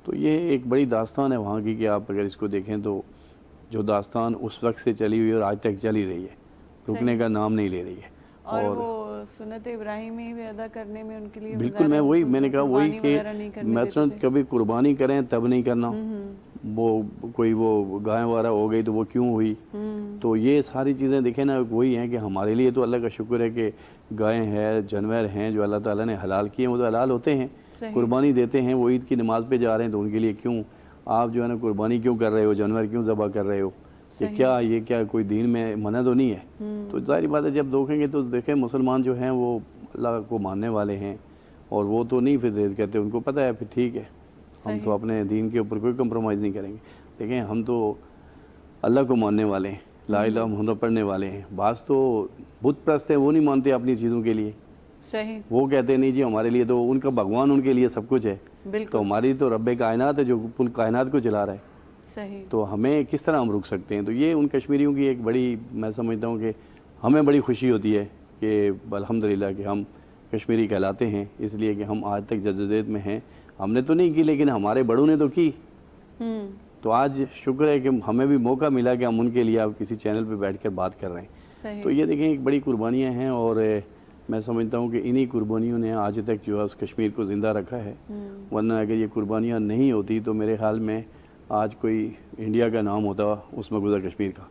C: तो ये एक बड़ी दास्तान है वहाँ की कि आप अगर इसको देखें तो जो दास्तान उस वक्त से चली हुई और आज तक चली रही है, रुकने का नाम नहीं ले रही है।
A: और वो सुन्नत इब्राहिमी भी अदा करने में उनके लिए
C: बिल्कुल, मैं वही मैंने कहा वही कि मसलन कभी कुर्बानी करें तब नहीं करना, वो कोई वो गाय वारा हो गई तो वो क्यों हुई। तो ये सारी चीज़ें देखें ना, वही हैं कि हमारे लिए तो अल्लाह का शुक्र है कि गाय है, जानवर हैं जो अल्लाह ताला ने हलाल किए, वो तो हलाल होते हैं, कुर्बानी देते हैं। वो ईद की नमाज़ पे जा रहे हैं तो उनके लिए क्यों आप जो है ना कुर्बानी क्यों कर रहे हो, जानवर क्यों ज़बह कर रहे हो, ये क्या कोई दीन में मना तो नहीं है। तो जाहिर बात है जब देखेंगे तो देखें मुसलमान जो हैं वो अल्लाह को मानने वाले हैं और वो तो नहीं फिर रेज़ करते, उनको पता है फिर ठीक है, हम तो अपने दीन के ऊपर कोई कंप्रोमाइज़ नहीं करेंगे। देखें हम तो अल्लाह को मानने वाले हैं, ला इलाहा मुहम्मद पढ़ने वाले हैं। बास तो बुत परस्त हैं, वो नहीं मानते अपनी चीज़ों के लिए।
A: सही।
C: वो कहते नहीं जी हमारे लिए तो उनका भगवान उनके लिए सब कुछ है, तो हमारी तो रब्बे कायनात है जो पुल कायनात को चला रहा है।
A: सही।
C: तो हमें किस तरह हम रुक सकते हैं। तो ये उन कश्मीरियों की एक बड़ी, मैं समझता हूँ कि हमें बड़ी खुशी होती है کہ الحمدللہ کہ ہم کشمیری کہلاتے ہیں، اس لیے کہ ہم آج تک جدوجہد میں ہیں. ہم نے تو نہیں کی لیکن ہمارے بڑوں نے تو کی. تو آج شکر ہے کہ ہمیں بھی موقع ملا کہ ہم ان کے لیے اب کسی چینل پہ بیٹھ کر بات کر رہے ہیں. تو یہ دیکھیں ایک بڑی قربانیاں ہیں، اور میں سمجھتا ہوں کہ انہی قربانیوں نے آج تک جو ہے اس کشمیر کو زندہ رکھا ہے. ورنہ اگر یہ قربانیاں نہیں ہوتی تو میرے خیال میں آج کوئی انڈیا کا نام ہوتا اس مقبوضہ کشمیر کا،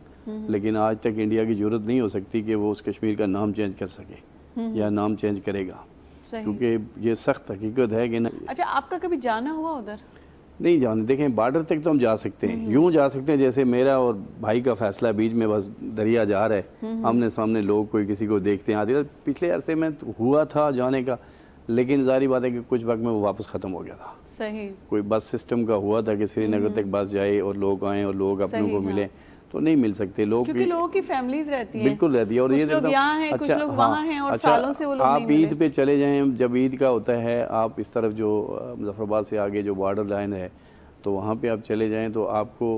C: لیکن آج تک انڈیا کی ضرورت نہیں ہو سکتی کہ وہ اس کشمیر کا نام چینج کر سکے یا نام چینج کرے گا، کیونکہ یہ سخت حقیقت ہے کہ
A: اچھا آپ کا کبھی جانا ہوا ادھر؟
C: نہیں جانے. دیکھیں بارڈر تک تو ہم جا سکتے ہیں، یوں جا سکتے ہیں جیسے میرا اور بھائی کا فیصلہ ہے، بیچ میں بس دریا جا رہا ہے، آمنے سامنے لوگ کوئی کسی کو دیکھتے ہیں. آدھی پچھلے عرصے میں ہوا تھا جانے کا، لیکن ظاہری بات ہے کہ کچھ وقت میں وہ واپس ختم ہو گیا تھا.
A: صحیح.
C: کوئی بس سسٹم کا ہوا تھا کہ سری نگر تک بس جائے اور لوگ آئیں اور لوگ اپنوں کو ملیں، تو نہیں مل سکتے لوگ،
A: کیونکہ لوگوں کی فیملیز رہتی ہیں.
C: بالکل رہتی ہے. اور یہ
A: لوگ یہاں ہیں، کچھ لوگ وہاں ہیں، اور سالوں سے وہ لوگ
C: آپ
A: نہیں ملے.
C: عید پہ چلے جائیں، جب عید کا ہوتا ہے آپ اس طرف جو مظفر آباد سے آگے جو بارڈر لائن ہے تو وہاں پہ آپ چلے جائیں تو آپ کو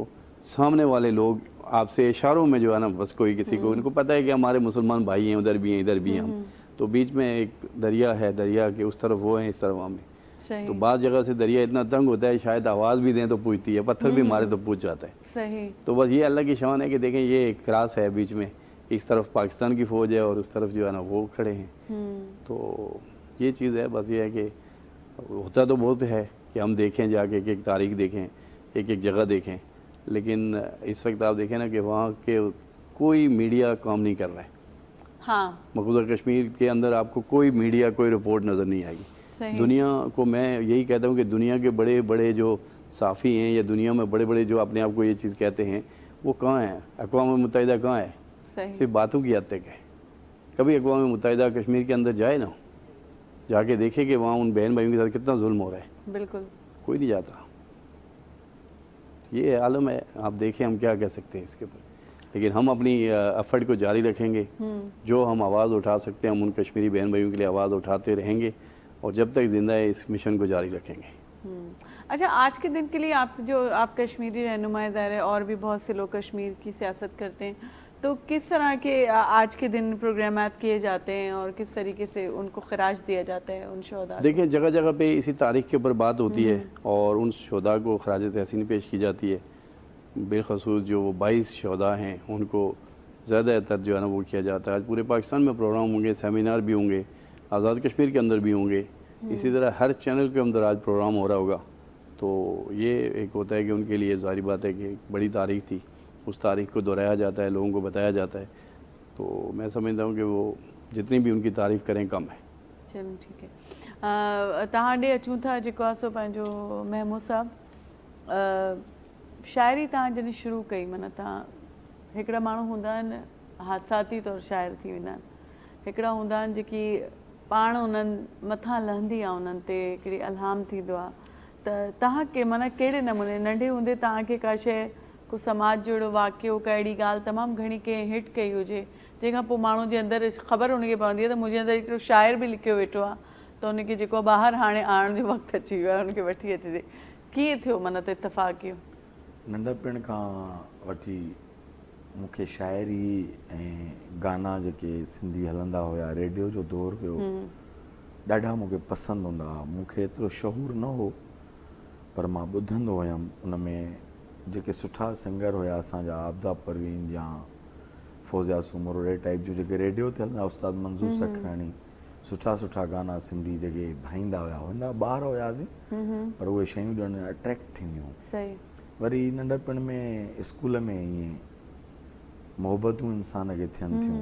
C: سامنے والے لوگ آپ سے اشاروں میں جو ہے نا، بس کوئی کسی کو ان کو پتہ ہے کہ ہمارے مسلمان بھائی ہیں، ادھر بھی ہیں ادھر بھی ہیں ہم. تو بیچ میں ایک دریا ہے، دریا کے اس طرف وہ ہیں اس طرف ہم ہیں. تو بعض جگہ سے دریا اتنا تنگ ہوتا ہے شاید آواز بھی دیں تو پوچھتی ہے، پتھر بھی مارے تو پوچھ جاتا ہے.
A: صحیح.
C: تو بس یہ اللہ کی شان ہے کہ دیکھیں یہ ایک کراس ہے بیچ میں، اس طرف پاکستان کی فوج ہے اور اس طرف جو ہے نا وہ کھڑے ہیں. تو یہ چیز ہے. بس یہ ہے کہ ہوتا تو بہت ہے کہ ہم دیکھیں جا کے ایک تاریخ دیکھیں، ایک جگہ دیکھیں، لیکن اس وقت آپ دیکھیں نا کہ وہاں کے کوئی میڈیا کام نہیں کر رہا ہے.
A: ہاں.
C: مقبوضہ کشمیر کے اندر آپ کو کوئی میڈیا کوئی رپورٹ نظر نہیں آئے گی. دنیا کو میں یہی کہتا ہوں کہ دنیا کے بڑے بڑے جو صحافی ہیں یا دنیا میں بڑے بڑے جو اپنے آپ کو یہ چیز کہتے ہیں وہ کہاں ہیں؟ اقوام متحدہ کہاں ہے؟ صرف باتوں کی حد تک ہے. کبھی اقوام متحدہ کشمیر کے اندر جائے نا، جا کے دیکھے کہ وہاں ان بہن بھائیوں کے ساتھ کتنا ظلم ہو رہا ہے.
A: بالکل.
C: کوئی نہیں جاتا. یہ عالم ہے. آپ دیکھیں ہم کیا کہہ سکتے ہیں اس کے اوپر، لیکن ہم اپنی ایفرٹ کو جاری رکھیں گے. جو ہم آواز اٹھا سکتے ہیں ہم ان کشمیری بہن بھائیوں کے لیے آواز اٹھاتے رہیں گے، اور جب تک زندہ ہے اس مشن کو جاری رکھیں گے.
A: اچھا آج کے دن کے لیے آپ کشمیری رہنمائے ظاہر ہے اور بھی بہت سے لوگ کشمیر کی سیاست کرتے ہیں، تو کس طرح کے آج کے دن پروگرامات کیے جاتے ہیں اور کس طریقے سے ان کو خراج دیا جاتا ہے ان شہداء کو؟
C: دیکھیں جگہ جگہ پہ اسی تاریخ کے اوپر بات ہوتی ہے اور ان شہداء کو خراج تحسین پیش کی جاتی ہے. بالخصوص جو وہ 22 شہداء ہیں ان کو زیادہ تر جو ہے نا وہ کیا جاتا ہے. آج پورے پاکستان میں پروگرام ہوں گے، سیمینار بھی ہوں گے، آزاد کشمیر کے اندر بھی ہوں گے، اسی طرح ہر چینل کے اندر آج پروگرام ہو رہا ہوگا. تو یہ ایک ہوتا ہے کہ ان کے لیے ظاہری بات ہے کہ ایک بڑی تاریخ تھی، اس تاریخ کو دہرایا جاتا ہے، لوگوں کو بتایا جاتا ہے. تو میں سمجھتا ہوں کہ وہ جتنی بھی ان کی تعریف کریں کم ہے.
A: چلو ٹھیک ہے. तव्हां ॾे अचूं था जेको आहे सो पंहिंजो महमूद साहब, शाइरी तव्हां जॾहिं शुरू कई, माना तव्हां हिकिड़ा माण्हू हूंदा आहिनि हादसाती तौरु शाइर थी वेंदा आहिनि, हिकिड़ा हूंदा आहिनि जेकी पाण उन्हनि मथां लहंदी आहे, उन्हनि ते हिकिड़ी अलहाम थींदो आहे. त तव्हांखे माना कहिड़े नमूने नंढे हूंदे तव्हांखे का शइ, को समाज जो अहिड़ो वाक़ियो, का अहिड़ी ॻाल्हि तमामु घणी कंहिं हिट कई हुजे जंहिंखां पोइ माण्हू जे अंदरि ख़बर हुनखे पवंदी आहे त मुंहिंजे अंदरि हिकिड़ो शाइर बि लिखियो वेठो आहे, त हुनखे जेको ॿाहिरि हाणे आणण जो वक़्तु अची वियो आहे, हुनखे वठी अचिजे. कीअं थियो माना त इत्तेफ़ाक़ इहो?
B: नंढपण खां वठी मूंखे शाइरी ऐं गाना जेके सिंधी हलंदा हुया, रेडियो जो दौरु हुयो, ॾाढा मूंखे पसंदि हूंदा हुआ. मूंखे एतिरो शहूर न हो पर मां ॿुधंदो हुयुमि. उन में जेके सुठा सिंगर हुया असांजा, आबदा परवीन या फौज़िया सूमर अहिड़े टाइप जो जेके रेडियो ते हलंदा, उस्ताद मंज़ूर सखराणी, सुठा सुठा गाना सिंधी जेके भाईंदा हुया, ॿार हुयासीं पर उहे शयूं ॼण अट्रैक्ट थींदियूं.
A: सही.
B: वरी नंढपण में स्कूल में ईअं मोहबतूं इंसान खे थियनि थियूं.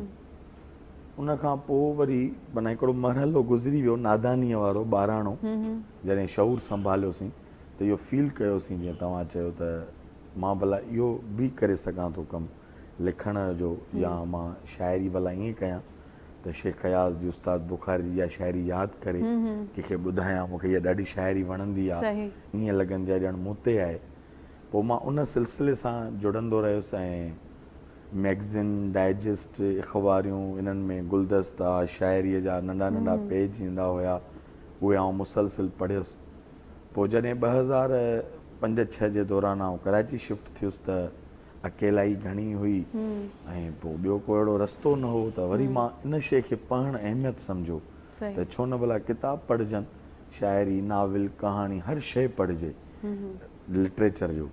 B: उन खां पोइ वरी माना हिकिड़ो मरहलो गुज़री वियो नादानीअ वारो, ॿाराणो, जॾहिं शऊर संभालियोसीं त इहो फील कयोसीं जीअं तव्हां चयो त मां भला इहो बि करे सघां थो कमु लिखण जो, या मां शाइरी भला ईअं कयां त शेख अयाज़ जी, उस्ताद बुखारी जी इहा शाइरी यादि करे कंहिंखे ॿुधायां, मूंखे इहा ॾाढी शाइरी वणंदी आहे, ईअं लॻंदी आहे ॼण मूं ते आहे. पोइ मां उन सिलसिले सां जुड़ंदो रहियुसि ऐं मैगज़िन, डाइजेस्ट, अख़बारियूं, इन्हनि में गुलदस्ता शाइरीअ जा नंढा नंढा पेज ईंदा हुया, उहे आउं मुसलसिल पढ़ियुसि. पोइ जॾहिं 2005-06 जे दौरान आउं कराची शिफ्ट थियुसि त अकेलाई घणी हुई ऐं पोइ ॿियो को अहिड़ो रस्तो न हो त वरी मां इन शइ खे पढ़णु अहमियत सम्झो
A: सही
B: त छो न भला किताब पढ़जनि, शाइरी, नाविल, कहाणी, हर शइ पढ़िजे लिटरेचर जो।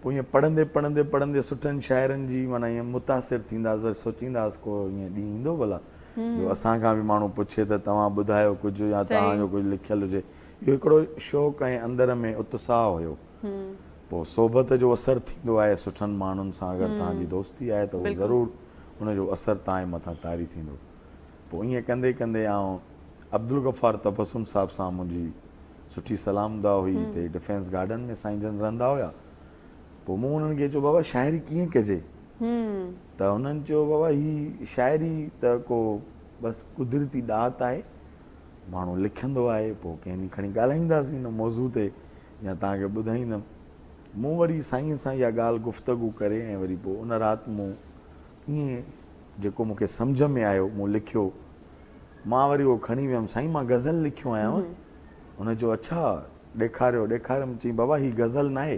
B: पोइ ईअं पढ़ंदे पढ़ंदे पढ़ंदे सुठनि शाइरनि जी माना ईअं मुतासिर थींदासीं, वरी सोचींदासीं को ईअं ॾींहुं ईंदो भला जो असांखां बि माण्हू पुछे त तव्हां ॿुधायो कुझु या तव्हांजो कुझु लिखियलु हुजे। इहो हिकिड़ो शौक़ु ऐं अंदर में उत्साह हुयो। पोइ सोबत जो असरु थींदो आहे सुठनि माण्हुनि सां, अगरि तव्हांजी दोस्ती आहे त उहो ज़रूरु उनजो असरु तव्हांजे मथां तारी थींदो। पोइ ईअं कंदे कंदे अब्दुल गफ़ार तबस्सुम साहिब सां मुंहिंजी सुठी सलाम दुआ हुई, हिते डिफेंस गार्डन में साईं जन रहंदा हुया। पोइ मूं उन्हनि खे चयो बाबा शाइरी कीअं कजे, त उन्हनि चयो बाबा ही शाइरी त को बसि कुदरती ॾात आहे, माण्हू लिखंदो आहे, पोइ कंहिं ॾींहुं खणी ॻाल्हाईंदासीं हिन मौज़ू ते या तव्हांखे ॿुधाईंदुमि। मूं वरी साईं सां इहा ॻाल्हि गुफ़्तगू करे ऐं वरी पोइ उन राति मूं ईअं जेको मूंखे सम्झ में आयो मूं लिखियो। मां वरी उहो खणी वियुमि, साईं मां गज़ल लिखियो आहियां। हुन चयो अच्छा ॾेखारियो, ॾेखारियुमि। चई बाबा हीअ गज़ल न आहे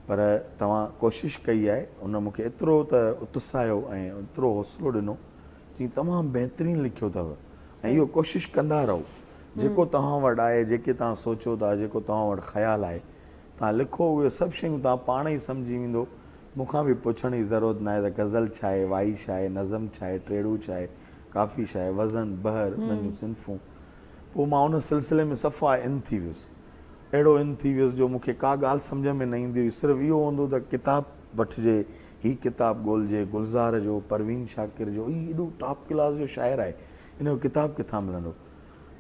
B: पर तव्हां कोशिशि कई आहे। उन मूंखे एतिरो त उत्साहियो ऐं एतिरो हौसलो ॾिनो, चई तमामु बहितरीनु लिखियो अथव ऐं इहो कोशिशि कंदा रहो। जेको तव्हां वटि आहे, जेके तव्हां सोचो था, जेको तव्हां वटि ख़्यालु आहे, तव्हां लिखो। उहे सभु शयूं तव्हां पाण ई सम्झी वेंदो। मूंखां बि पुछण जी ज़रूरत न आहे त गज़ल छा आहे, वाई छा आहे, नज़म छा आहे, ट्रेड़ू छा आहे, काफ़ी छा आहे, वज़न, बहर, उन्हनि जूं सिन्फ़ूं। पोइ मां उन सिलसिले में सफ़ा इन थी वियुसि, अहिड़ो इन थी वियुसि जो मूंखे का ॻाल्हि सम्झ में न ईंदी हुई। सिर्फ़ु इहो हूंदो त किताबु वठिजे, हीअ किताबु ॻोल्हिजे, गुलज़ार जो, परवीन शाकिर जो, हीअ एॾो टॉप क्लास जो शाइर आहे, इन जो किताबु किथां मिलंदो।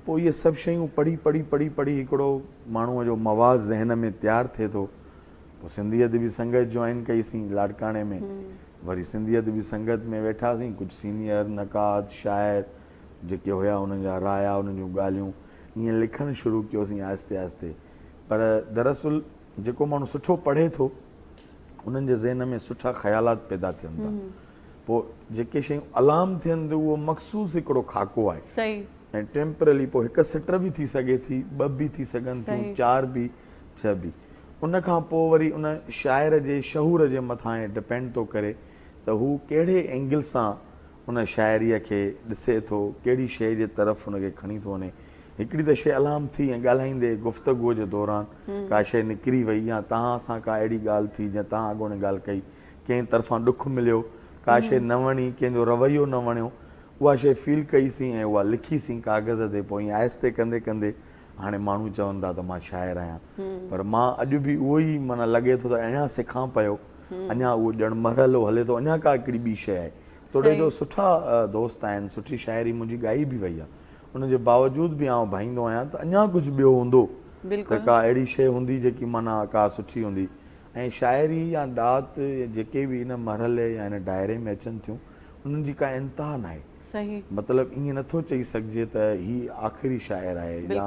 B: पोइ इहे सभु शयूं पढ़ी पढ़ी पढ़ी पढ़ी हिकिड़ो माण्हूअ जो मवाज़ ज़हन में तयारु थिए थो। पोइ सिंधी अदबी संगत जॉइन कईसीं लाड़काणे में। वरी सिंधी अदबी संगत में वेठासीं, कुझु सीनियर नक़ाद शाइर जेके हुया उन्हनि जा राया, उन्हनि जूं ॻाल्हियूं ईअं लिखणु शुरू कयोसीं आहिस्ते आहिस्ते। पर दरअसल जेको माण्हू सुठो पढ़े थो उन्हनि जे ज़हन में सुठा ख़्यालात पैदा थियनि था। पोइ जेके शयूं अलाम थियनि थियूं उहो मख़सूस हिकिड़ो खाको आहे।
A: सही
B: ऐं टेम्परली पोइ हिकु सिट बि थी सघे थी, ॿ बि थी सघनि थियूं, 4 बि, 6 बि। उन खां पोइ वरी उन शाइर जे शहूर जे मथां डिपेंड थो करे त हू कहिड़े एंगल सां उन शाइरीअ खे ॾिसे थो, कहिड़ी शइ जे तरफ़ उनखे खणी थो वञे। हिकिड़ी त शइ अलाम थी ऐं ॻाल्हाईंदे गुफ़्तगूअ जे दौरान का शइ निकिरी वई या तव्हां सां का अहिड़ी ॻाल्हि थी या तव्हां अॻोणे ॻाल्हि कई, कंहिं तरफ़ां ॾुखु मिलियो, का शइ न वणी, कंहिंजो रवैयो न वणियो, उहा शइ फील कईसीं ऐं उहा लिखीसीं कागज़ ते। पोइ ईअं आहिस्ते कंदे कंदे हाणे माण्हू चवनि था त मां शाइर आहियां। पर मां अॼु बि उहो ई माना लॻे थो त अञा सिखां पियो, अञा उहो ॼण मरहलो हले थो, अञा का हिकिड़ी ॿी शइ आहे। थोरे जो सुठा दोस्त आहिनि, सुठी शाइरी मुंहिंजी ॻाई बि वई आहे, उनजे बावजूदि बि आउं भाईंदो आहियां त अञा कुझु ॿियो हूंदो, त का अहिड़ी शइ हूंदी जेकी माना का सुठी हूंदी। ऐं शाइरी या ॾात जेके बि इन मरहले या इन दायरे में अचनि थियूं उन्हनि जी का इंतिहा न आहे।
A: सही
B: मतिलबु ईअं नथो चई सघिजे त हीअ आख़िरी शाइर आहे या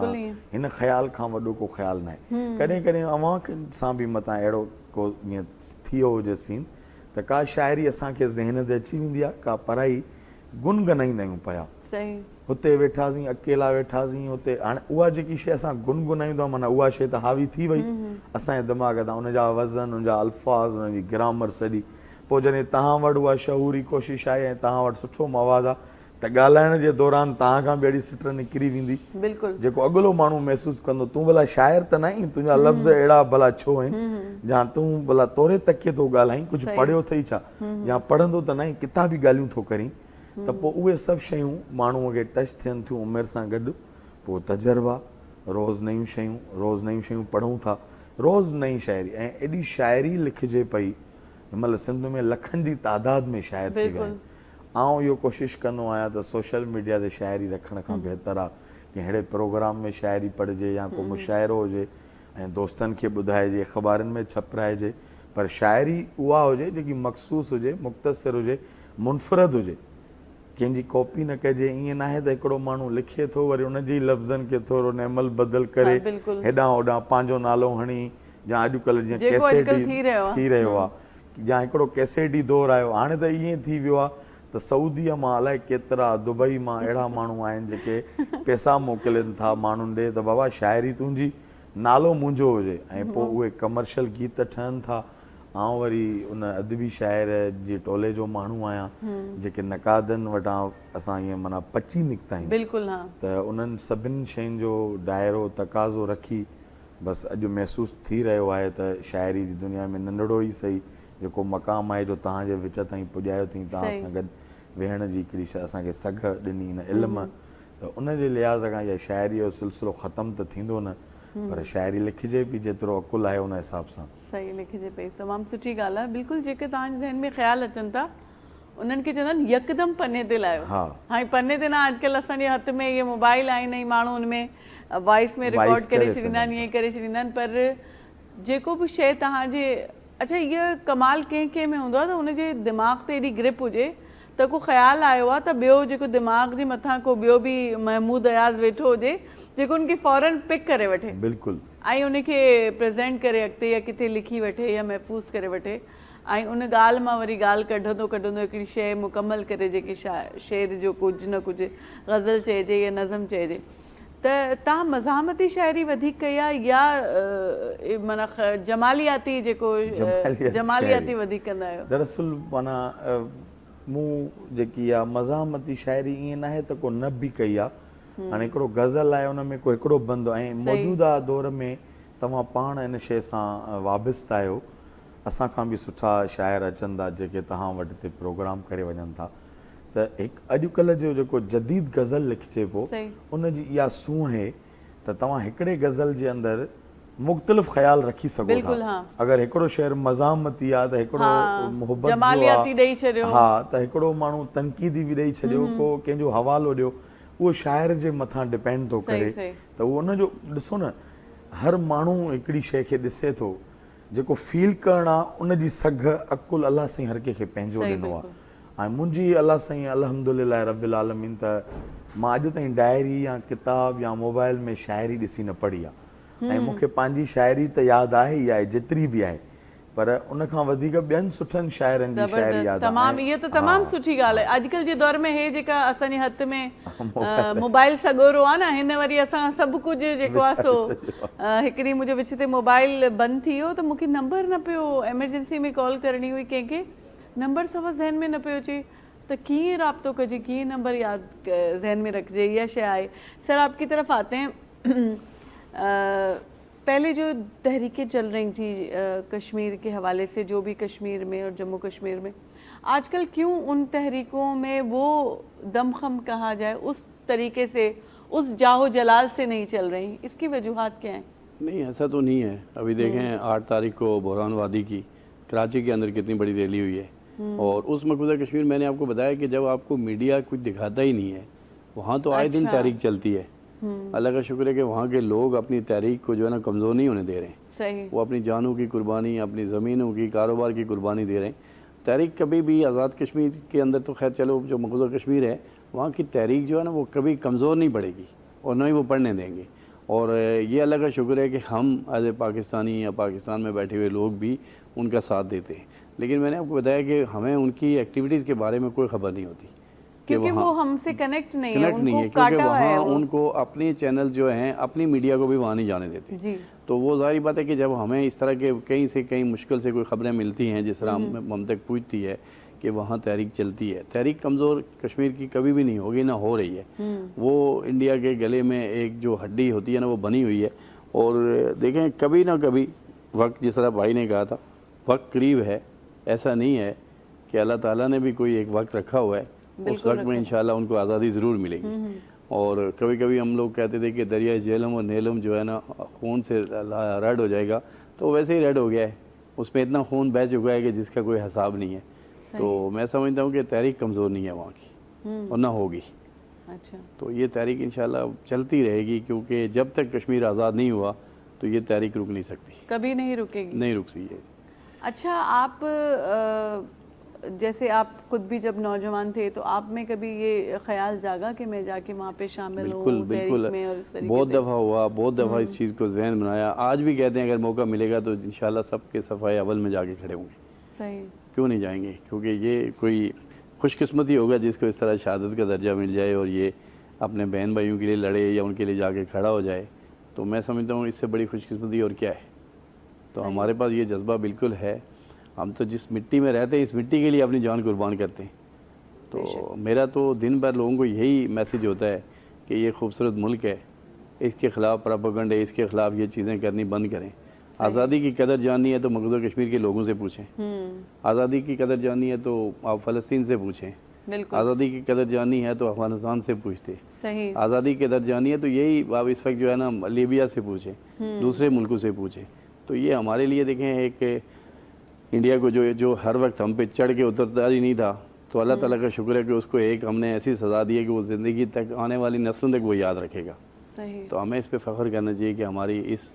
B: हिन ख़्याल खां वॾो को ख़्यालु न आहे। कॾहिं कॾहिं अव्हां सां बि मथां अहिड़ो को ईअं थी वियो हुजे सीन त का शाइरी असांखे ज़हन ते अची वेंदी आहे, का पढ़ाई गुनगुनाईंदा आहियूं पिया, हुते वेठासीं, अकेला वेठासीं, हुते हाणे उहा जेकी शइ असां गुनगुनाईंदा माना उहा शइ त हावी थी वई असांजे दिमाग़ तां, उनजा वज़न, उनजा अल्फाज़, उनजी ग्रामर सॼी। पोइ जॾहिं तव्हां वटि उहा शहूरी कोशिशि आहे ऐं तव्हां वटि सुठो मवाज़ आहे त ॻाल्हाइण जे दौरान तव्हां खां बि अहिड़ी सिट निकिरी वेंदी जेको अॻिलो माण्हू महसूसु कंदो तूं भला शाइर त न आहीं, तुंहिंजा लफ़्ज़ अहिड़ा भला छो आहिनि, या तूं भला तोरे तके थो ॻाल्हाईं, कुझु पढ़ियो अथई छा, या पढ़ंदो त न आहीं, किताबी ॻाल्हियूं थो करीं। त पोइ उहे सभु शयूं माण्हूअ खे टच थियनि थियूं उमिरि सां गॾु। पोइ तजुर्बा, रोज़ु नयूं शयूं पढ़ूं था, रोज़ु नई शाइरी, ऐं एॾी शाइरी लिखिजे पई। हिनमहिल सिंध में लखनि जी तादाद में शाइर थी विया आहिनि। आउं इहो कोशिशि कंदो आहियां त सोशल मीडिया ते शाइरी रखण खां बहितर आहे कि अहिड़े प्रोग्राम में शाइरी पढ़िजे या को मुशाइरो हुजे ऐं दोस्तनि खे ॿुधाइजे, अख़बारुनि में छपिराइजे, पर शाइरी उहा हुजे जेकी मख़सूस हुजे, मुख़्तसिर हुजे, मुनफ़रद हुजे, कंहिंजी कॉपी न कजे। ईअं न आहे त हिकिड़ो माण्हू लिखे थो वरी उनजे ई लफ़्ज़नि खे थोरो नेमल बदल करे हेॾां होॾां पंहिंजो नालो हणी, या अॼुकल्ह जीअं कैसेट थी रहियो आहे, या हिकिड़ो कैसेट ई दौरु आयो, हाणे त ईअं थी वियो आहे त सऊदीअ मां अलाए केतिरा, दुबई मां अहिड़ा माण्हू आहिनि जेके पैसा मोकिलनि था माण्हुनि ॾे त बाबा शाइरी तुंहिंजी, नालो मुंहिंजो हुजे, ऐं पोइ उहे कमर्शियल गीत ठहनि था आउं वरी उन अदबी शाइर जे टोले जो माण्हू आहियां जेके नक़ादनि वटां असां ईअं माना पची निकिता आहियूं।
A: बिल्कुलु हा
B: त उन्हनि सभिनि शयुनि जो दाइरो तक़ाज़ो रखी बसि अॼु महसूसु थी रहियो आहे त शाइरी जी दुनिया में नंढड़ो ई सही जेको मक़ाम आहे जो तव्हांजे विच ताईं पुॼायो अथई, तव्हां सां गॾु वेहण जी हिकिड़ी असांखे सघ ॾिनी हिन इल्म, त उन जे लिहाज़ खां इहा शाइरी जो सिलसिलो ख़तमु त थींदो न, पर शाइरी लिखिजे बि जेतिरो अकुलु आहे उन हिसाब सां।
A: सही लिखिजे पई, तमामु सुठी ॻाल्हि आहे। बिल्कुलु जेके तव्हांजे ज़हन में ख़्यालु अचनि था उन्हनि खे चवंदा आहिनि यकदमि पने ते लाहियो।
B: हा
A: हाणे पने ते न, अॼुकल्ह असांजे हथ में इहे मोबाइल आहिनि ऐं माण्हू उन में वॉइस में रिकॉर्ड करे छॾींदा आहिनि, ईअं करे छॾींदा आहिनि, पर जेको बि शइ तव्हांजे अच्छा इहा कमाल कंहिं कंहिं में हूंदो आहे त हुनजे दिमाग़ ते एॾी ग्रिप हुजे त को ख़्यालु आयो आहे त ॿियो जेको दिमाग़ जे मथां को ॿियो बि महमूद अयाज़ वेठो हुजे जेको उनखे फ़ौरन पिक करे वठे
B: बिल्कुलु
A: ऐं उनखे प्रेज़ेंट करे अॻिते या किथे लिखी वठे या महफ़ूज़ करे वठे ऐं उन ॻाल्हि मां वरी ॻाल्हि कढंदो हिकिड़ी शइ मुकमल करे जेकी शेर जो कुझु न कुझु ग़ज़ल चइजे या नज़म चइजे। त तव्हां मज़ामती शाइरी वधीक कई आहे या माना जमालियाती जेको जमालियाती वधीक कंदा आहियो?
B: दरअसल माना मूं जेकी आहे मज़ामती शाइरी ईअं न आहे त को न बि कई आहे। हाणे हिकिड़ो गज़ल आहे उन में को हिकिड़ो बंदो ऐं मौजूदा दौर में तव्हां पाण इन शइ सां वाबिस्ता आहियो, असां खां बि सुठा शाइर अचनि था जेके तव्हां वटि हिते प्रोग्राम करे वञनि था, त हिकु अॼुकल्ह जो जेको जदीद गज़ल लिखिजे पियो उनजी इहा सूंह आहे त तव्हां हिकिड़े गज़ल जे अंदरि मुख़्तलिफ़ ख़्याल रखी सघो था। अगरि हिकिड़ो शेर मज़ामती आहे त हिकिड़ो मुहबत जो आहे, हा त हिकिड़ो माण्हू तनक़ीदी बि ॾेई छॾियो, को कंहिंजो हवालो ॾियो, उहो शाइर जे मथां डिपेंड थो करे। त उहो उनजो ॾिसो न, हर माण्हू हिकिड़ी शइ खे ॾिसे थो, जेको फील करणु आहे उनजी सघ अकुलु अलाह साईं हर कंहिंखे पंहिंजो ॾिनो आहे। ऐं मुंहिंजी अलाह साईं अल्हम्दुलिल्लाह रब्बिल आलमीन त मां अॼु ताईं डायरी या किताब या मोबाइल में शाइरी ॾिसी न पढ़ी आहे ऐं मूंखे पंहिंजी शाइरी त यादि आहे ई आहे जेतिरी बि आहे, पर उनखां वधीक ॿियनि सुठनि शाइरनि जी शाइरी यादि आहे।
A: तमामु इहो त तमामु सुठी ॻाल्हि आहे। अॼुकल्ह जे दौर में हे जेका असांजे हथ में मोबाइल सॻोरो आहे न, हिन वरी असां सभु कुझु जेको आहे सो हिकिड़ी मुंहिंजो विच ते मोबाइल बंदि थी वियो त मूंखे नंबर न पियो, एमरजेंसी में कॉल करणी हुई कंहिंखे, नंबर सफ़ा ज़हन में न पियो अचे त कीअं राब्तो कजे, कीअं नंबर यादि ज़हन में रखिजे, इहा शइ आहे। सर आपकी तरफ आते हैं, पहले जो तहरीकें चल रही थी कश्मीर के हवाले से, जो भी कश्मीर में और जम्मू कश्मीर में, आजकल क्यों उन तहरीकों में वो दमखम कहा जाए उस तरीके से, उस जाहो जलाल से नहीं चल रही, इसकी वजूहात क्या हैं?
C: नहीं ऐसा तो नहीं है। अभी देखें 8 तारीख को बोहरान वादी की कराची के अंदर कितनी बड़ी रैली हुई है, और उस मकबूजा कश्मीर मैंने आपको बताया कि जब आपको मीडिया कुछ दिखाता ही नहीं है, वहाँ तो आए दिन तहरीक चलती है। अल्लाह का शुक्र है कि वहाँ के लोग अपनी तहरीक को जो है ना कमज़ोर नहीं होने दे रहे हैं।
A: सही।
C: वो अपनी जानों की कुर्बानी, अपनी ज़मीनों की, कारोबार की कुर्बानी दे रहे हैं। तहरीक कभी भी आज़ाद कश्मीर के अंदर तो खैर चलो जो मकबूजा कश्मीर है वहाँ की तहरीक जो है ना वो कभी कमज़ोर नहीं पड़ेगी और न ही वो पढ़ने देंगे। और ये अल्लाह का शुक्र है कि हम एज ए पाकिस्तानी या पाकिस्तान में बैठे हुए लोग भी उनका साथ देते हैं। लेकिन मैंने आपको बताया कि हमें उनकी एक्टिविटीज़ के बारे में कोई ख़बर नहीं होती,
A: क्योंकि वो हमसे कनेक्ट नहीं है,
C: क्योंकि वहाँ उनको अपने चैनल जो हैं अपनी मीडिया को भी वहाँ नहीं जाने देते जी। तो वो ज़ाहिर बात है कि जब हमें इस तरह के कहीं से कहीं मुश्किल से कोई ख़बरें मिलती हैं, जिस तरह हम तक पूछती है कि वहाँ तहरीक चलती है, तहरीक कमज़ोर कश्मीर की कभी भी नहीं होगी, ना हो रही है। वो इंडिया के गले में एक जो हड्डी होती है ना वो बनी हुई है। और देखें कभी ना कभी वक्त, जिस तरह भाई ने कहा था, वक्त करीब है, ऐसा नहीं है कि अल्लाह ताला ने भी कोई एक वक्त रखा हुआ है, उस वक्त में इंशाल्लाह उनको आज़ादी ज़रूर मिलेगी। और कभी कभी हम लोग कहते थे कि दरिया झेलम और नीलम जो है ना खून से रेड हो जाएगा, तो वैसे ही रेड हो गया है, उसमें इतना खून बह चुका है कि जिसका कोई हिसाब नहीं है। तो मैं समझता हूँ कि तहरीक कमज़ोर नहीं है वहाँ की और ना होगी।
A: अच्छा, तो
C: ये तहरीक इंशाल्लाह चलती रहेगी, क्योंकि जब तक कश्मीर आज़ाद नहीं हुआ तो ये तहरीक रुक नहीं सकती,
A: कभी नहीं रुकेगी,
C: नहीं रुक सकती है।
A: अच्छा, आप जैसे आप खुद भी जब नौजवान थे तो आप में कभी ये ख्याल जागा कि मैं जाके वहाँ पे शामिल हूँ?
C: बिल्कुल, बहुत दफ़ा हुआ, बहुत दफ़ा इस चीज़ को जहन बनाया। आज भी कहते हैं अगर मौका मिलेगा तो इंशाल्लाह सबके सफ़ाए अव्वल में जाके खड़े होंगे।
A: सही,
C: क्यों नहीं जाएंगे, क्योंकि ये कोई खुशकिस्मती होगा जिसको इस तरह शहादत का दर्जा मिल जाए और ये अपने बहन भाइयों के लिए लड़े या उनके लिए जाके खड़ा हो जाए। तो मैं समझता हूँ इससे बड़ी खुशकिस्मती और क्या है। तो हमारे पास ये जज्बा बिल्कुल है, हम तो जिस मिट्टी में रहते हैं इस मिट्टी के लिए अपनी जान कुर्बान करते हैं। तो मेरा तो दिन भर लोगों को यही मैसेज होता है कि ये खूबसूरत मुल्क है, इसके ख़िलाफ़ प्रोपेगेंडा, इसके ख़िलाफ़ ये चीज़ें करनी बंद करें। आज़ादी की कदर जाननी है तो मकबूजा कश्मीर के लोगों से पूछें, आज़ादी की कदर जाननी है तो आप फ़लस्तीन से पूछें, आज़ादी की कदर जाननी है तो अफ़गानिस्तान से पूछते,
A: सही,
C: आज़ादी की कदर जाननी है तो यही आप इस वक्त जो है ना लीबिया से पूछें, दूसरे मुल्कों से पूछें। तो ये हमारे लिए देखें एक इंडिया को जो हर वक्त हम पे चढ़ के उतरता ही नहीं था, तो अल्लाह ताला का शुक्र है कि उसको एक हमने ऐसी सज़ा दी है कि वो ज़िंदगी तक आने वाली नस्लों तक वो याद रखेगा।
A: सही।
C: तो हमें इस पे फ़ख्र करना चाहिए कि हमारी इस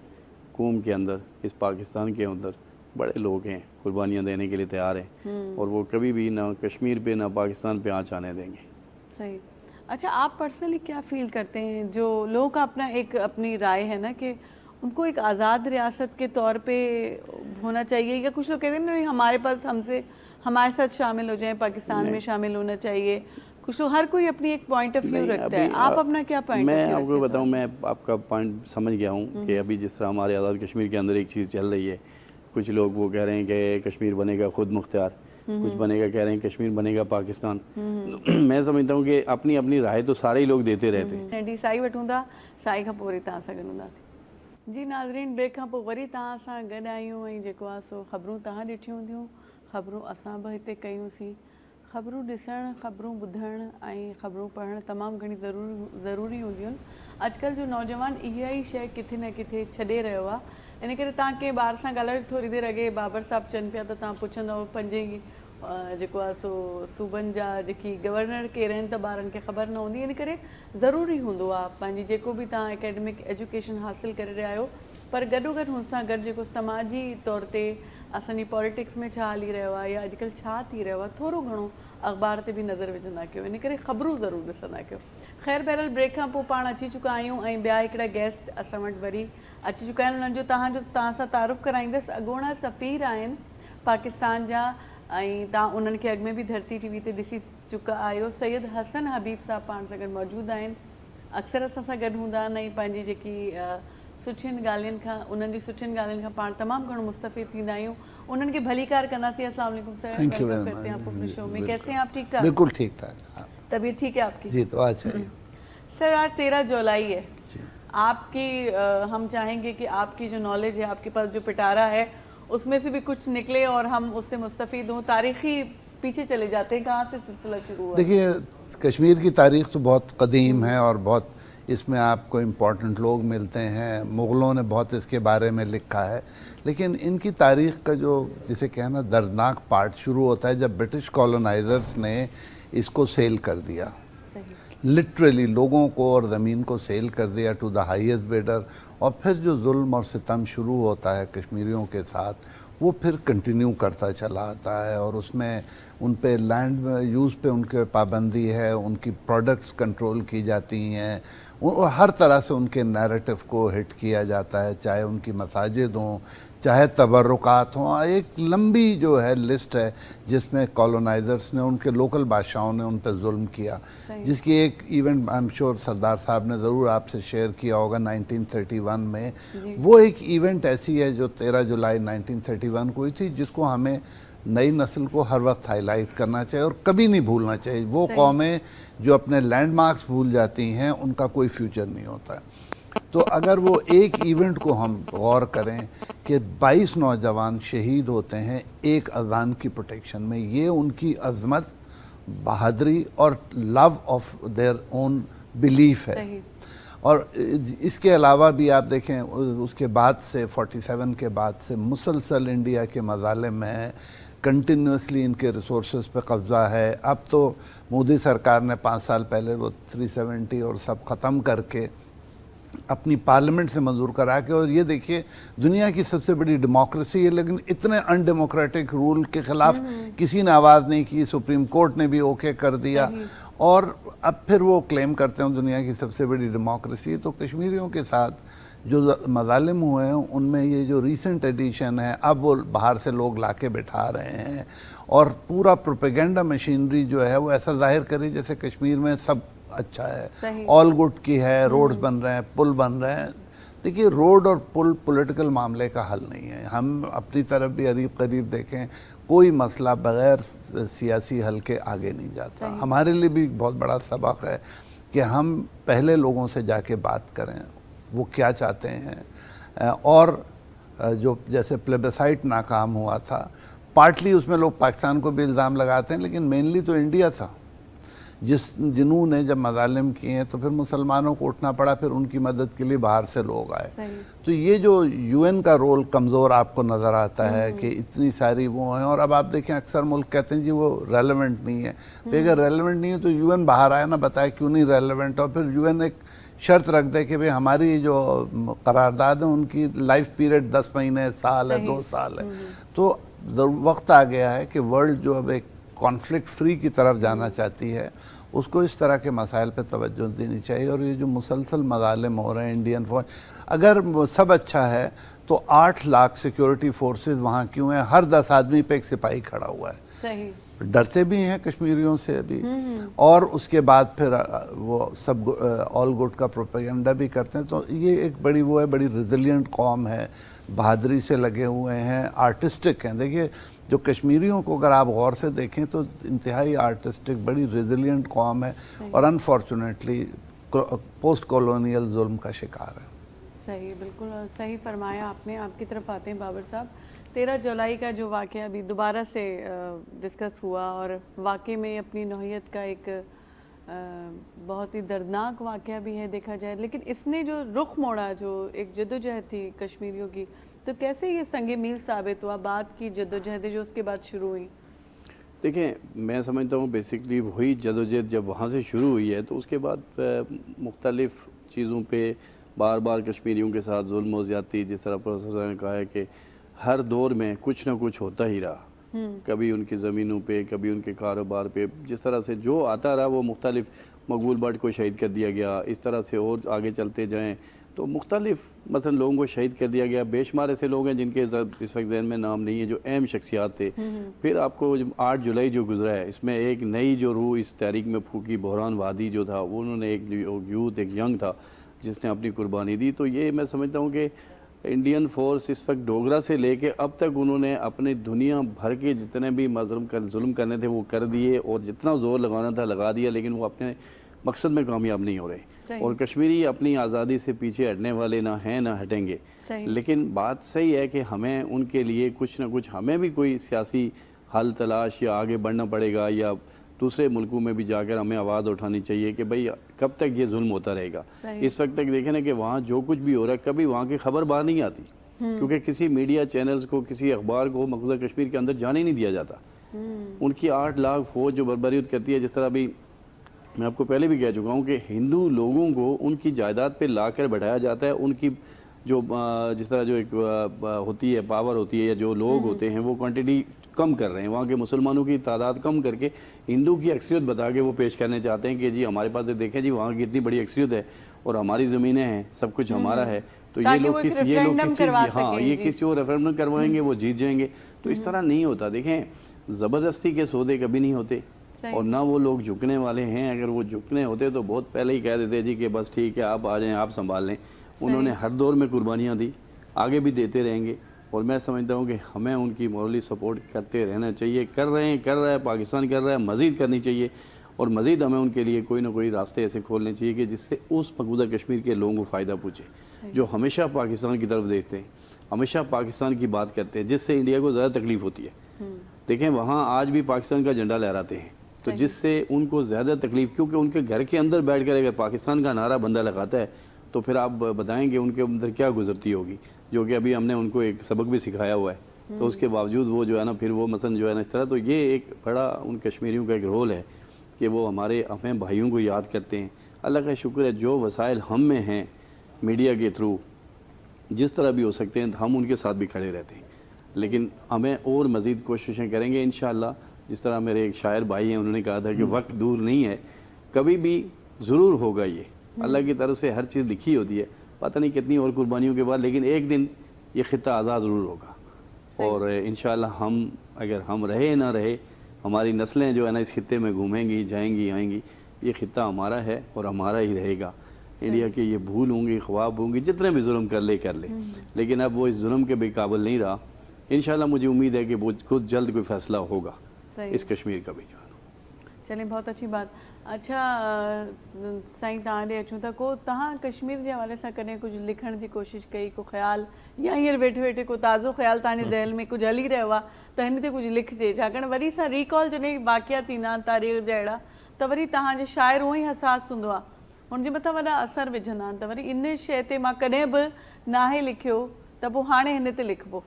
C: कौम के अंदर, इस पाकिस्तान के अंदर बड़े लोग हैं, कुर्बानियाँ देने के लिए तैयार हैं, और वो कभी भी ना कश्मीर पे ना पाकिस्तान पे आँच आने देंगे।
A: सही। अच्छा, आप पर्सनली क्या फील करते हैं, जो लोगों का अपनी राय है ना कि उनको एक आज़ाद रियासत के तौर पे होना चाहिए, या कुछ लोग कहते हैं नहीं हमारे पास हमारे साथ शामिल हो जाएं, पाकिस्तान में शामिल होना चाहिए, कुछ लोग, हर कोई अपनी एक पॉइंट ऑफ व्यू रखता है। आप अपना क्या पॉइंट?
C: मैं आपको बताऊं, मैं आपका पॉइंट समझ गया हूं कि अभी जिस तरह हमारे आज़ाद कश्मीर के अंदर एक चीज़ चल रही है, कुछ लोग वो कह रहे हैं कि कश्मीर बनेगा खुद मुख्तियार, कुछ बनेगा, कह रहे हैं कश्मीर बनेगा पाकिस्तान। मैं समझता हूँ कि अपनी अपनी राय तो सारे ही लोग देते रहते हैं।
A: डी साई वठूं था, साई खां पोइ वरी तव्हां सां गॾु हूंदासीं। जी नाज़रीन, ब्रेक खां पोइ वरी तव्हां सां गॾु आहियूं, ऐं जेको आहे सो ख़बरूं तव्हां ॾिठियूं हूंदियूं, ख़बरूं असां बि हिते कयूंसीं। ख़बरूं ॾिसणु, ख़बरूं ॿुधणु ऐं ख़बरूं पढ़णु तमामु घणी ज़रूरी हूंदियूं आहिनि। अॼुकल्ह जो नौजवान इहा ई शइ किथे न किथे छॾे रहियो आहे, इन करे तव्हां कंहिं ॿार सां ॻाल्हायो, थोरी देरि अॻे बाबर साहिबु चवनि पिया, त तव्हां पुछंदव पंजे जेको आहे सो सूबनि जा जेकी गवर्नर केरु आहिनि, त ॿारनि खे ख़बर न हूंदी, इन करे ज़रूरी हूंदो आहे पंहिंजी जेको बि तव्हां एकेडमिक एजुकेशन हासिलु करे रहिया आहियो, पर गॾोगॾु हुन सां गॾु जेको समाजी तौर ते असांजी पॉलिटिक्स में छा हली रहियो आहे या अॼुकल्ह छा थी रहियो आहे, थोरो घणो अख़बार ते बि नज़र विझंदा कयो, इन करे ख़बरूं ज़रूरु ॾिसंदा कयो। ख़ैर बहरहाल, ब्रेक खां पोइ पाण अची चुका आहियूं, ऐं ॿिया हिकिड़ा गेस्ट असां वटि वरी अची चुका आहिनि। उन्हनि जो तव्हां सां तारुफ़ कराईंदसि। अॻोणा सफ़ीर आहिनि पाकिस्तान जा, ऐं तव्हां उन्हनि खे अॻु में बि धरती टीवी ते ॾिसी चुका आहियो। सैयद हसन हबीब साहिबु पाण सां गॾु मौजूदु आहिनि, अक्सर असां सां गॾु हूंदा आहिनि, ऐं पंहिंजी जेकी सुठियुनि ॻाल्हियुनि खां, उन्हनि जी सुठियुनि ॻाल्हियुनि खां पाण तमामु घणो मुस्तफ़ीद थींदा आहियूं, उन्हनि खे भलीकार कंदासीं। अस्सलाम वालेकुम सर, वेलकम करते हैं आपको अपने शो में। कैसे हैं आप? ठीक ठाक?
D: बिल्कुल ठीक ठाक।
A: तबीयत ठीक है आपकी?
D: जी, दुआ चाहिए।
A: सर, आज 13 जुलाई है, आपकी हम चाहेंगे कि आपकी जो नॉलेज है, आपके पास जो पिटारा है, उसमें से भी कुछ निकले और हम उससे मुस्तफ़ीद हों। तारीखी पीछे चले जाते हैं, कहाँ से सिलसिला शुरू हुआ?
D: देखिए, कश्मीर की तारीख़ तो बहुत कदीम है और बहुत इसमें आपको इम्पोर्टेंट लोग मिलते हैं, मुग़लों ने बहुत इसके बारे में लिखा है, लेकिन इनकी तारीख़ का जो जिसे कहना दर्दनाक पार्ट शुरू होता है जब ब्रिटिश कॉलोनाइज़र्स ने इसको सेल कर दिया, लिटरली लोगों को और ज़मीन को सेल कर दिया टू द हाईएस्ट बिडर, और फिर जो जुल्म और सितम शुरू होता है कश्मीरियों के साथ, वो फिर कंटिन्यू करता चला आता है, और उसमें उन पे लैंड यूज़ पे उनके पाबंदी है, उनकी प्रोडक्ट्स कंट्रोल की जाती हैं, हर तरह से उनके नैरेटिव को हिट किया जाता है, चाहे उनकी मसाजिद हों, चाहे तबर्रुकात हों। एक लंबी जो है लिस्ट है जिसमें कॉलोनाइज़र्स ने, उनके लोकल बादशाहों ने उन पर जुल्म किया, जिसकी एक इवेंट आई एम श्योर सरदार साहब ने ज़रूर आपसे शेयर किया होगा 1931 में। वो एक इवेंट ऐसी है जो 13 जुलाई 1931 को हुई थी, जिसको हमें नई नस्ल को हर वक्त हाईलाइट करना चाहिए और कभी नहीं भूलना चाहिए। वो कौमें जो अपने लैंडमार्क्स भूल जाती हैं, उनका कोई फ्यूचर नहीं होता है। तो अगर वो एक इवेंट को हम गौर करें कि 22 नौजवान शहीद होते हैं एक अजान की प्रोटेक्शन में, ये उनकी अज़मत, बहादुरी और love of their own belief है। और इसके अलावा भी आप देखें, उसके बाद से 47 के बाद से मुसलसल इंडिया के मज़ालिम में कंटिन्यूसली इनके रिसोर्सेज पे कब्ज़ा है। अब तो मोदी सरकार ने 5 साल पहले वो 370 और सब ख़त्म करके अपनी पार्लियामेंट से मंजूर करा के, और ये देखिए दुनिया की सबसे बड़ी डेमोक्रेसी है, लेकिन इतने अनडेमोक्रेटिक रूल के ख़िलाफ़ किसी ने आवाज़ नहीं की, सुप्रीम कोर्ट ने भी ओके कर दिया, और अब फिर वो क्लेम करते हैं दुनिया की सबसे बड़ी डेमोक्रेसी। तो कश्मीरियों के साथ जो मज़ालिम हुए हैं, उनमें ये जो रीसेंट एडिशन है, अब वो बाहर से लोग लाके बैठा रहे हैं, और पूरा प्रोपेगेंडा मशीनरी जो है वो ऐसा जाहिर करे जैसे कश्मीर में सब अच्छा है, ऑल गुड की है, रोड्स बन रहे हैं, पुल बन रहे हैं। देखिए रोड और पुल पॉलिटिकल मामले का हल नहीं है। हम अपनी तरफ भी करीब करीब देखें, कोई मसला बगैर सियासी हल के आगे नहीं जाता। हमारे लिए भी बहुत बड़ा सबक है कि हम पहले लोगों से जाके बात करें, वो क्या चाहते हैं। और जो जैसे प्लेबिसाइट नाकाम हुआ था, पार्टली उसमें लोग पाकिस्तान को भी इल्ज़ाम लगाते हैं, लेकिन मेनली तो इंडिया था जिन्हों ने जब मज़ालिम किए हैं तो फिर मुसलमानों को उठना पड़ा, फिर उनकी मदद के लिए बाहर से लोग आए। तो ये जो यूएन का रोल कमज़ोर आपको नज़र आता है कि इतनी सारी वो हैं। और अब आप देखें अक्सर मुल्क कहते हैं जी वो रेलेवेंट नहीं है। तो अगर रेलेवेंट नहीं है तो यूएन बाहर आए ना, बताए क्यों नहीं रेलेवेंट, और फिर यूएन एक शर्त रख दे कि भाई हमारी जो करारदाद है उनकी लाइफ पीरियड 10 महीने, साल है, 2 साल है। तो वक्त आ गया है कि वर्ल्ड जो अब एक कॉन्फ्लिक्ट फ्री की तरफ जाना चाहती है, उसको इस तरह के मसाइल पे तवज्जो देनी चाहिए। और ये जो मुसलसल मज़ालिम हो रहे हैं इंडियन फौज, अगर सब अच्छा है तो 8 लाख सिक्योरिटी फोर्सेस वहाँ क्यों हैं? हर 10 आदमी पे एक सिपाही खड़ा हुआ है।
A: सही,
D: डरते भी हैं कश्मीरियों से अभी, और उसके बाद फिर वो सब ऑल गुड का प्रोपेगेंडा भी करते हैं। तो ये एक बड़ी वो है, बड़ी रिजिलियंट कौम है, बहादुरी से लगे हुए हैं, आर्टिस्टिक हैं। देखिए जो कश्मीरियों को अगर आप गौर से देखें तो इंतहाई आर्टिस्टिक, बड़ी रिजिलियंट कौम है, और अनफॉर्चुनेटली पोस्ट कॉलोनियल जुल्म का शिकार है।
A: सही, बिल्कुल सही फरमाया आपने। आपकी तरफ आते हैं बाबर साहब। 13 जुलाई का जो वाक़या अभी दोबारा से डिस्कस हुआ, और वाकई में अपनी नौइयत का एक बहुत ही दर्दनाक वाक़या भी है देखा जाए, लेकिन इसने जो रुख मोड़ा, जो एक जद्दोजहद थी कश्मीरियों की, तो कैसे ये संगे मील साबित हुआ? बाद की जद्दोजहदें जो उसके बाद शुरू हुई।
C: देखें, मैं समझता हूँ बेसिकली वही जद्दोजहद जब वहाँ से शुरू हुई है तो उसके बाद मुख्तलिफ़ चीज़ों पे बार बार कश्मीरियों के साथ जुल्म हो जाती। जिस तरह प्रोफेसर ने कहा है कि हर दौर में कुछ ना कुछ होता ही रहा, कभी उनकी ज़मीनों पे, कभी उनके कारोबार पे, जिस तरह से जो आता रहा वो मुख्तलिफ, मकबूल भट्ट को शहीद कर दिया गया, इस तरह से और आगे चलते जाएँ तो मुख्तलिफ मसलन लोगों को शहीद कर दिया गया। बेशुमार ऐसे लोग हैं जिनके इस वक्त जहन में नाम नहीं है, जो अहम शख्सियात थे। फिर आपको 8 जुलाई जो गुजरा है, इसमें एक नई जो रूह इस तहरीक में फूकी, बहरान वादी जो था, वो उन्होंने एक यूथ, एक यंग था जिसने अपनी कुर्बानी दी। तो ये मैं समझता हूँ कि इंडियन फोर्स इस वक्त डोगरा से लेके अब तक उन्होंने अपने दुनिया भर के जितने भी जुल्म करने थे वो कर दिए, और जितना ज़ोर लगाना था लगा दिया, लेकिन वो अपने मकसद में कामयाब नहीं हो रहे। और कश्मीरी अपनी आज़ादी से पीछे हटने वाले ना हैं ना हटेंगे। लेकिन बात सही है कि हमें उनके लिए कुछ ना कुछ, हमें भी कोई सियासी हल तलाश या आगे बढ़ना पड़ेगा, या दूसरे मुल्कों में भी जाकर हमें आवाज़ उठानी चाहिए कि भाई कब तक ये जुल्म होता रहेगा। इस वक्त तक देखें ना कि वहाँ जो कुछ भी हो रहा है कभी वहाँ की खबर बाहर नहीं आती, क्योंकि किसी मीडिया चैनल्स को, किसी अखबार को मकबूजा कश्मीर के अंदर जाने नहीं दिया जाता। उनकी 8 लाख फौज जो बर्बरीत करती है, जिस तरह अभी मैं आपको पहले भी कह चुका हूँ कि हिंदू लोगों को उनकी जायदाद पे लाकर बैठाया जाता है। उनकी जो जिस तरह जो एक होती है, पावर होती है, या जो लोग होते हैं वो क्वांटिटी कम कर रहे हैं, वहाँ के मुसलमानों की तादाद कम करके हिंदू की अक्सरियत बता के वो पेश करने चाहते हैं कि जी हमारे पास देखें जी वहाँ की इतनी बड़ी अक्सरियत है और हमारी ज़मीनें हैं, सब कुछ हमारा है, तो ये लोग किस चीज़ की, हाँ ये किसी को रेफरेंडम करवाएंगे, वो जीत जाएंगे। तो इस तरह नहीं होता। देखें, ज़बरदस्ती के सौदे कभी नहीं होते, और ना वो लोग झुकने वाले हैं। अगर वो झुकने होते तो बहुत पहले ही कह देते जी कि बस ठीक है आप आ जाएं, आप संभाल लें। उन्होंने हर दौर में कुर्बानियाँ दी, आगे भी देते रहेंगे, और मैं समझता हूँ कि हमें उनकी मॉरली सपोर्ट करते रहना चाहिए। कर रहे हैं, पाकिस्तान कर रहा है, मज़ीद करनी चाहिए, और मज़ीद हमें उनके लिए कोई ना कोई रास्ते ऐसे खोलने चाहिए कि जिससे उस मकबूजा कश्मीर के लोगों को फ़ायदा पहुँचे, जो हमेशा पाकिस्तान की तरफ देखते हैं, हमेशा पाकिस्तान की बात करते हैं, जिससे इंडिया को ज़्यादा तकलीफ़ होती है। देखें, वहाँ आज भी पाकिस्तान का झंडा लहराते हैं, तो जिससे उनको ज़्यादा तकलीफ़, क्योंकि उनके घर के अंदर बैठ कर अगर पाकिस्तान का नारा बंदा लगाता है तो फिर आप बताएंगे उनके अंदर क्या गुजरती होगी, जो कि अभी हमने उनको एक सबक भी सिखाया हुआ है। तो उसके बावजूद वो जो है ना, फिर वो मसलन जो है ना इस तरह, तो ये एक बड़ा उन कश्मीरियों का एक रोल है कि वो हमें भाइयों को याद करते हैं। अल्लाह का शुक्र है जो वसाइल हम में हैं मीडिया के थ्रू जिस तरह भी हो सकते हैं हम उनके साथ भी खड़े रहते हैं, लेकिन हमें और मज़ीद कोशिशें करेंगे इंशाअल्लाह। जिस तरह मेरे एक शायर भाई हैं, उन्होंने कहा था कि वक्त दूर नहीं है, कभी भी ज़रूर होगा, ये अल्लाह की तरफ से हर चीज़ लिखी होती है, पता नहीं कितनी और कुर्बानियों के बाद, लेकिन एक दिन ये खित्ता आज़ाद ज़रूर होगा। और इंशाअल्लाह हम अगर हम रहे ना रहे, हमारी नस्लें जो है ना इस खित्ते में घूमेंगी, जाएंगी, आएंगी, ये खित्ता हमारा है और हमारा ही रहेगा इंडिया के ये भूल होंगे, ख्वाब होंगे, जितने भी जुल्म कर ले, लेकिन अब वो इस जुल्म के भी काबिल नहीं रहा। इंशाल्लाह मुझे उम्मीद है कि वो खुद जल्द कोई फैसला होगा
A: सही।
C: इस कश्मीर का भी।
A: चलिए, बहुत अच्छी बात। अच्छा साईं तव्हां ॾे अचूं था, को तव्हां कश्मीर जे हवाले सां कॾहिं कुझु लिखण जी कोशिशि कई, को ख़्यालु, या हींअर वेठे वेठे को ताज़ो ख़्यालु तव्हांजे दिलि में कुझु हली रहियो आहे त हिन ते कुझु लिखिजे, छाकाणि वरी सां रिकॉल जॾहिं वाक़िया थींदा आहिनि तारीख़ जा अहिड़ा, त वरी तव्हांजे शाइर उहो ई हसास हूंदो आहे, हुनजे मथां वॾा असर विझंदा आहिनि, त वरी इन शइ ते मां कॾहिं बि नाहे लिखियो त पोइ हाणे हिन ते लिखिबो।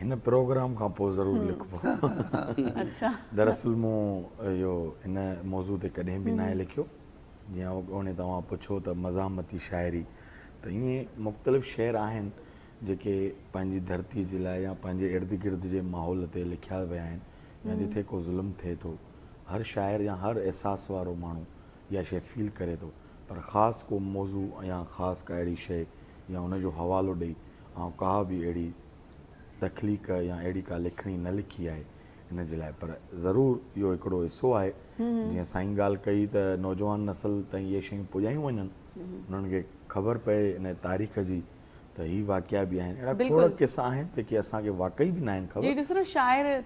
B: हिन प्रोग्राम खां पोइ ज़रूरु लिखिबो।
A: अच्छा,
B: दरअसल मूं इहो हिन मौज़ू ते कॾहिं बि नाहे लिखियो। जीअं उन तव्हां पुछो त मज़ामती शाइरी, त ईअं मुख़्तलिफ़ शेर आहिनि जेके पंहिंजी धरती जे लाइ या पंहिंजे इर्द गिर्द जे माहौल ते लिखिया विया आहिनि, या जिथे को ज़ुल्म थिए थो, हर शाइर या हर एहसास वारो माण्हू इहा शइ फील करे थो, पर ख़ासि को मौज़ू या ख़ासि का अहिड़ी शइ या हुनजो हवालो ॾेई ऐं का बि अहिड़ी तख़लीक़ या अहिड़ी का लिखणी न लिखी आहे हिन जे लाइ। पर ज़रूरु इहो हिकिड़ो हिसो आहे, जीअं साईं ॻाल्हि कई त नौजवान नसल ताईं इहे शयूं पुॼायूं वञनि, उन्हनि खे ख़बर पए इन तारीख़ जी, त ही वाक़िया बि आहिनि, अहिड़ा खोड़ किसा आहिनि जेके असांखे वाक़ई बि न आहिनि ख़बर।
A: जी ॾिसो न, शाइर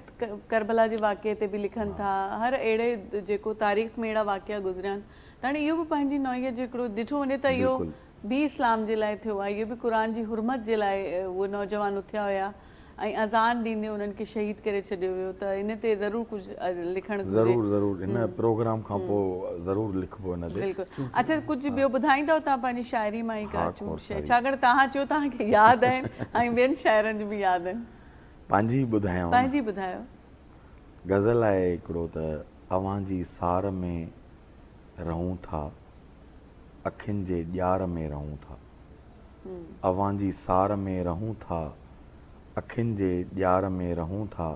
A: करबला जे वाक़िए ते बि लिखनि था, हर अहिड़े जेको तारीख़ में अहिड़ा वाक़िया गुज़रिया आहिनि, त हाणे इहो बि पंहिंजी नौइयत जो हिकिड़ो ॾिठो वञे त इहो बि इस्लाम जे लाइ थियो आहे, इहो बि क़ुर जी हुरमत जे लाइ उहे नौजवान उथिया हुया ऐं अज़ान ॾींदे उन्हनि खे शहीद करे छॾियो वियो, त इन ते ज़रूरु कुझु लिखणु घुरिजे।
B: ज़रूरु ज़रूरु हिन प्रोग्राम खां पोइ ज़रूरु लिखिबो हिन ते।
A: बिल्कुलु। अच्छा, कुझु ॿियो ॿुधाईंदव तव्हां पंहिंजी शाइरी मां ई का शइ, छाकाणि तव्हां चयो तव्हांखे यादि आहिनि ऐं ॿियनि शाइरनि जी बि यादि आहिनि।
B: पंहिंजी ॿुधायांव,
A: पंहिंजी ॿुधायो।
B: गज़ल आहे हिकिड़ो त अव्हांजी सार में रहूं था, अखियुनि जे ॾियार में रहूं था, अव्हांजी सार में रहूं था, अखियुनि जे ॾियार में रहूं था,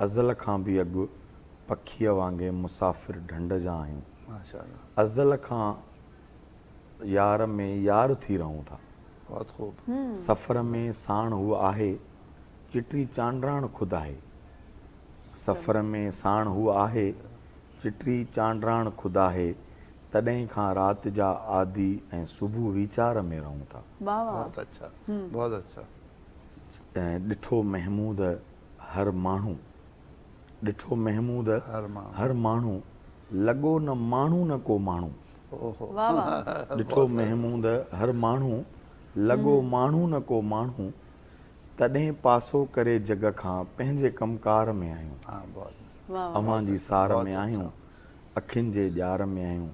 B: अज़ल खां बि अॻु पखीअ वांगुरु मुसाफ़िर ढंढ जा आहियूं,
D: माशाअल्लाह,
B: अज़ल खां यार में यार थी रहूं था,
D: बहुत खूब।
B: सफ़र में साण हू आहे, चिटी चांडराण ख़ुदा आहे, सफ़र में साण हू आहे, चिटी चांडराण ख़ुदा आहे, तॾहिं खां राति जा आदि ऐं सुबुह वीचार में रहूं था।
D: बहुत अच्छा, बहुत अच्छा।
B: ऐं ॾिठो महमूद हर माण्हू, ॾिठो महमूद हर माण्हू, लॻो न माण्हू न को माण्हू, ॾिठो महमूद हर माण्हू, लॻो माण्हू न को माण्हू, तॾहिं पासो करे जग खां पंहिंजे कमकार में आहियूं, अव्हांजी सार में आहियूं, अखियुनि जे ॾियार में आहियूं,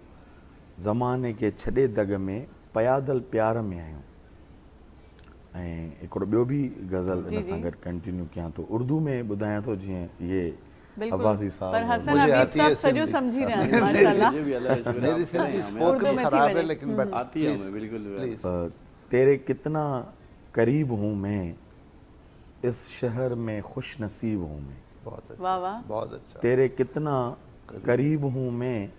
B: ज़माने खे छॾे दग में पयादल प्यार में आहियूं। ऐं हिकिड़ो ॿियो बि गज़ल इन सां गॾु कंटिन्यू कयां थो, उर्दू में ॿुधायां थो, जीअं इहे अब्बासी साहब,
A: पर हसन हबीब साहब सॼो सम्झी रहिया आहिनि माशाअल्लाह।
D: मेरी सिंधी स्पोकन खराब है लेकिन बट
C: आती है हमें, बिल्कुल।
B: तेरे कितना करीब हूँ मैं, इस शहर में खुश नसीब हूँ मैं,
D: बहुत अच्छा,
A: वाह वाह,
D: बहुत अच्छा।
B: तेरे कितना करीब हूँ मैं,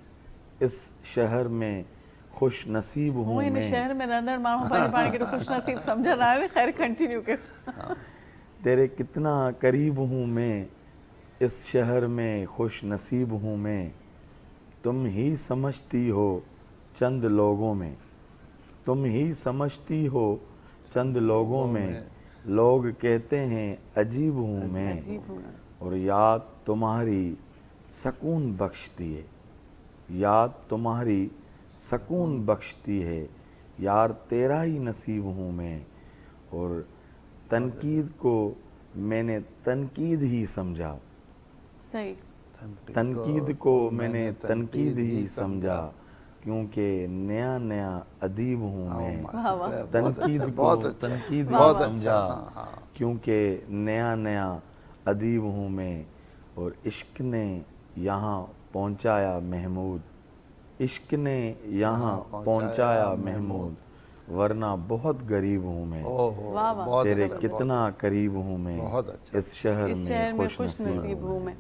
B: इस शहर में खुश नसीब हूँ
A: इन
B: मैं,
A: शहर में रहंदड़ माण्हू पंहिंजे पाण खे खुश नसीब सम्झंदा आहिनि। ख़ैर कंटिन्यू कयो।
B: तेरे कितना करीब हूँ मैं, इस शहर में खुश नसीब हूँ मैं, तुम ही समझती हो चंद लोगों में, तुम ही समझती हो चंद लोगों में, लोग कहते हैं अजीब हूँ मैं, और याद तुम्हारी सकून बख्शती है, याद तुम्हारी सकून बख्शती है, यार तेरा ही नसीब हूँ मैं, और तनकीद को मैंने तनकीद ही समझा,
A: सही,
B: तनकीद को मैंने तनकीद ही समझा, क्योंकि नया नया अदीब हूँ मैं, तनकीद को तनकीद ही समझा, क्योंकि नया नया अदीब हूँ मैं, और इश्क ने यहाँ पहुँचाया महमूद, इश्क ने यहाँ पहुँचाया महमूद, वरना बहुत गरीब हूँ मैं, तेरे कितना करीब हूँ मैं, इस शहर में खुश नसीब हूँ मैं।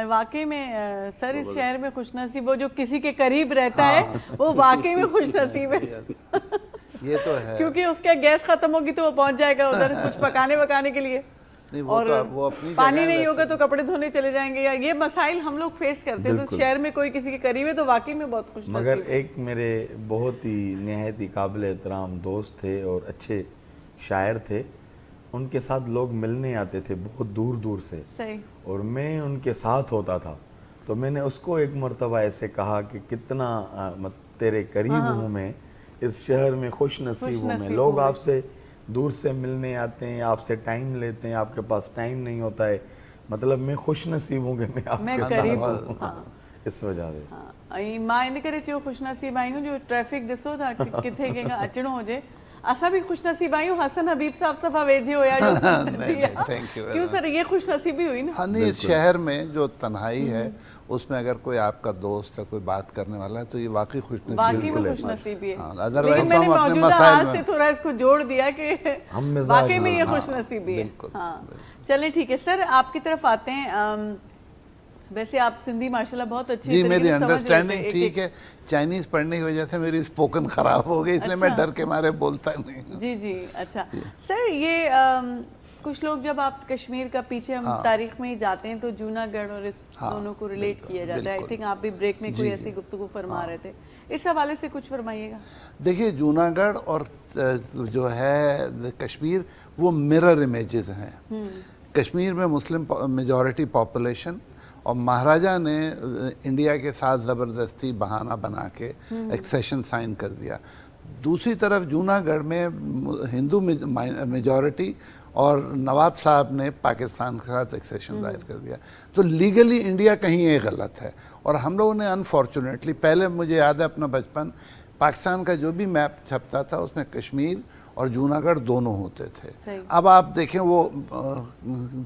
A: वाकई में सर, इस शहर में खुश नसीब वो जो किसी के करीब रहता है वो वाकई में खुश नसीब है।
D: ये तो है,
A: क्योंकि उसका गैस खत्म होगी तो वो पहुंच जाएगा उधर कुछ पकाने वकाने के लिए।
D: नहीं, वो
A: और
D: तो वो अपनी
A: पानी
D: जगह है
A: नहीं
D: वैसे।
A: होगा तो कपड़े धोने चले जाएंगे, या ये मसाइल हम लोग फेस करते हैं। तो
B: बिल्कुल।
A: शहर में कोई किसी के करीब है तो वाकई में बहुत खुश
B: मगर
A: नसीब है।
B: एक मेरे बहुत ही निहायत ही काबिल एहतराम दोस्त थे और अच्छे शायर थे, उनके साथ लोग मिलने आते थे बहुत दूर दूर से,
A: सही।
B: और मैं उनके साथ होता था। तो मैंने उसको एक मर्तबा ऐसे कहा कि कितना तेरे करीब हूँ मैं, इस शहर में खुश नसीब हूँ मैं। लोग आपसे दूर से मिलने आते हैं, आपसे टाइम लेते हैं, आपके पास टाइम नहीं होता है, मतलब मैं खुश नसीब हूँ कि मैं आपके
A: करीब
B: साथ
A: हूँ,
B: हूँ। इस वजह से
A: हाँ, ऐं मां इन करे चयो ख़ुशि नसीब आहियूं जो ट्रैफिक ॾिसो था कि किथे कंहिंखां अचिणो हुजे। असां बि ख़ुशि नसीब आहियूं, हसन हबीब साहब सफ़ा वेझे हुया जो
D: thank you very
A: क्यों
D: much।
A: सर, ये ख़ुशि नसीबी हुई ना।
D: हाँ नहीं, इस शहर में जो तन्हाई है उसमें अगर कोई आपका दोस्त है, कोई बात करने वाला है, तो ये वाकई खुशनसीबी
A: वाकई में खुश नसीबी है।
D: हाँ,
A: लेकिन
D: अदरवाइज तो
A: मैंने
D: हम अपने
A: मौजूदा
D: मसाइल
A: हाल से
D: में
A: थोड़ा इसको जोड़ दिया कि
B: हम मिजाज
A: वाकई में
B: में,
A: ये
B: हाँ,
A: खुश नसीबी है।
D: बिल्कुल,
A: हाँ, चलें ठीक है सर, आपकी तरफ आते हैं। वैसे आप सिंधी माशाल्लाह बहुत अच्छी
D: जी,
A: तरीके
D: मेरी
A: से समझ लेते हैं।
D: अंडरस्टैंडिंग ठीक है। चाइनीज पढ़ने की वजह से मेरी स्पोकन खराब हो गई, इसलिए मैं
A: अच्छा।
D: डर के मारे बोलता नहीं।
A: जी जी, अच्छा सर, ये कुछ लोग जब आप कश्मीर का पीछे हम तारीख में ही जाते हैं तो जूनागढ़ और इस दोनों को रिलेट किया जाता है। आई थिंक आप भी ब्रेक में कोई ऐसी गुफ्तगू फरमा रहे थे, इस हवाले से कुछ फरमाइएगा।
D: देखिए, जूनागढ़ और जो है कश्मीर, वो मिरर इमेजेस हैं। कश्मीर में मुस्लिम मेजॉरिटी पॉपुलेशन, और महाराजा ने इंडिया के साथ ज़बरदस्ती बहाना बना के एक्सेशन साइन कर दिया। दूसरी तरफ जूनागढ़ में हिंदू मेजॉरिटी, और नवाब साहब ने पाकिस्तान के साथ एक्सेशन दायर कर दिया। तो लीगली इंडिया कहीं ये गलत है। और हम लोगों ने अनफॉर्चुनेटली, पहले मुझे याद है अपना बचपन, पाकिस्तान का जो भी मैप छपता था उसमें कश्मीर और जूनागढ़ दोनों होते थे। अब आप देखें वो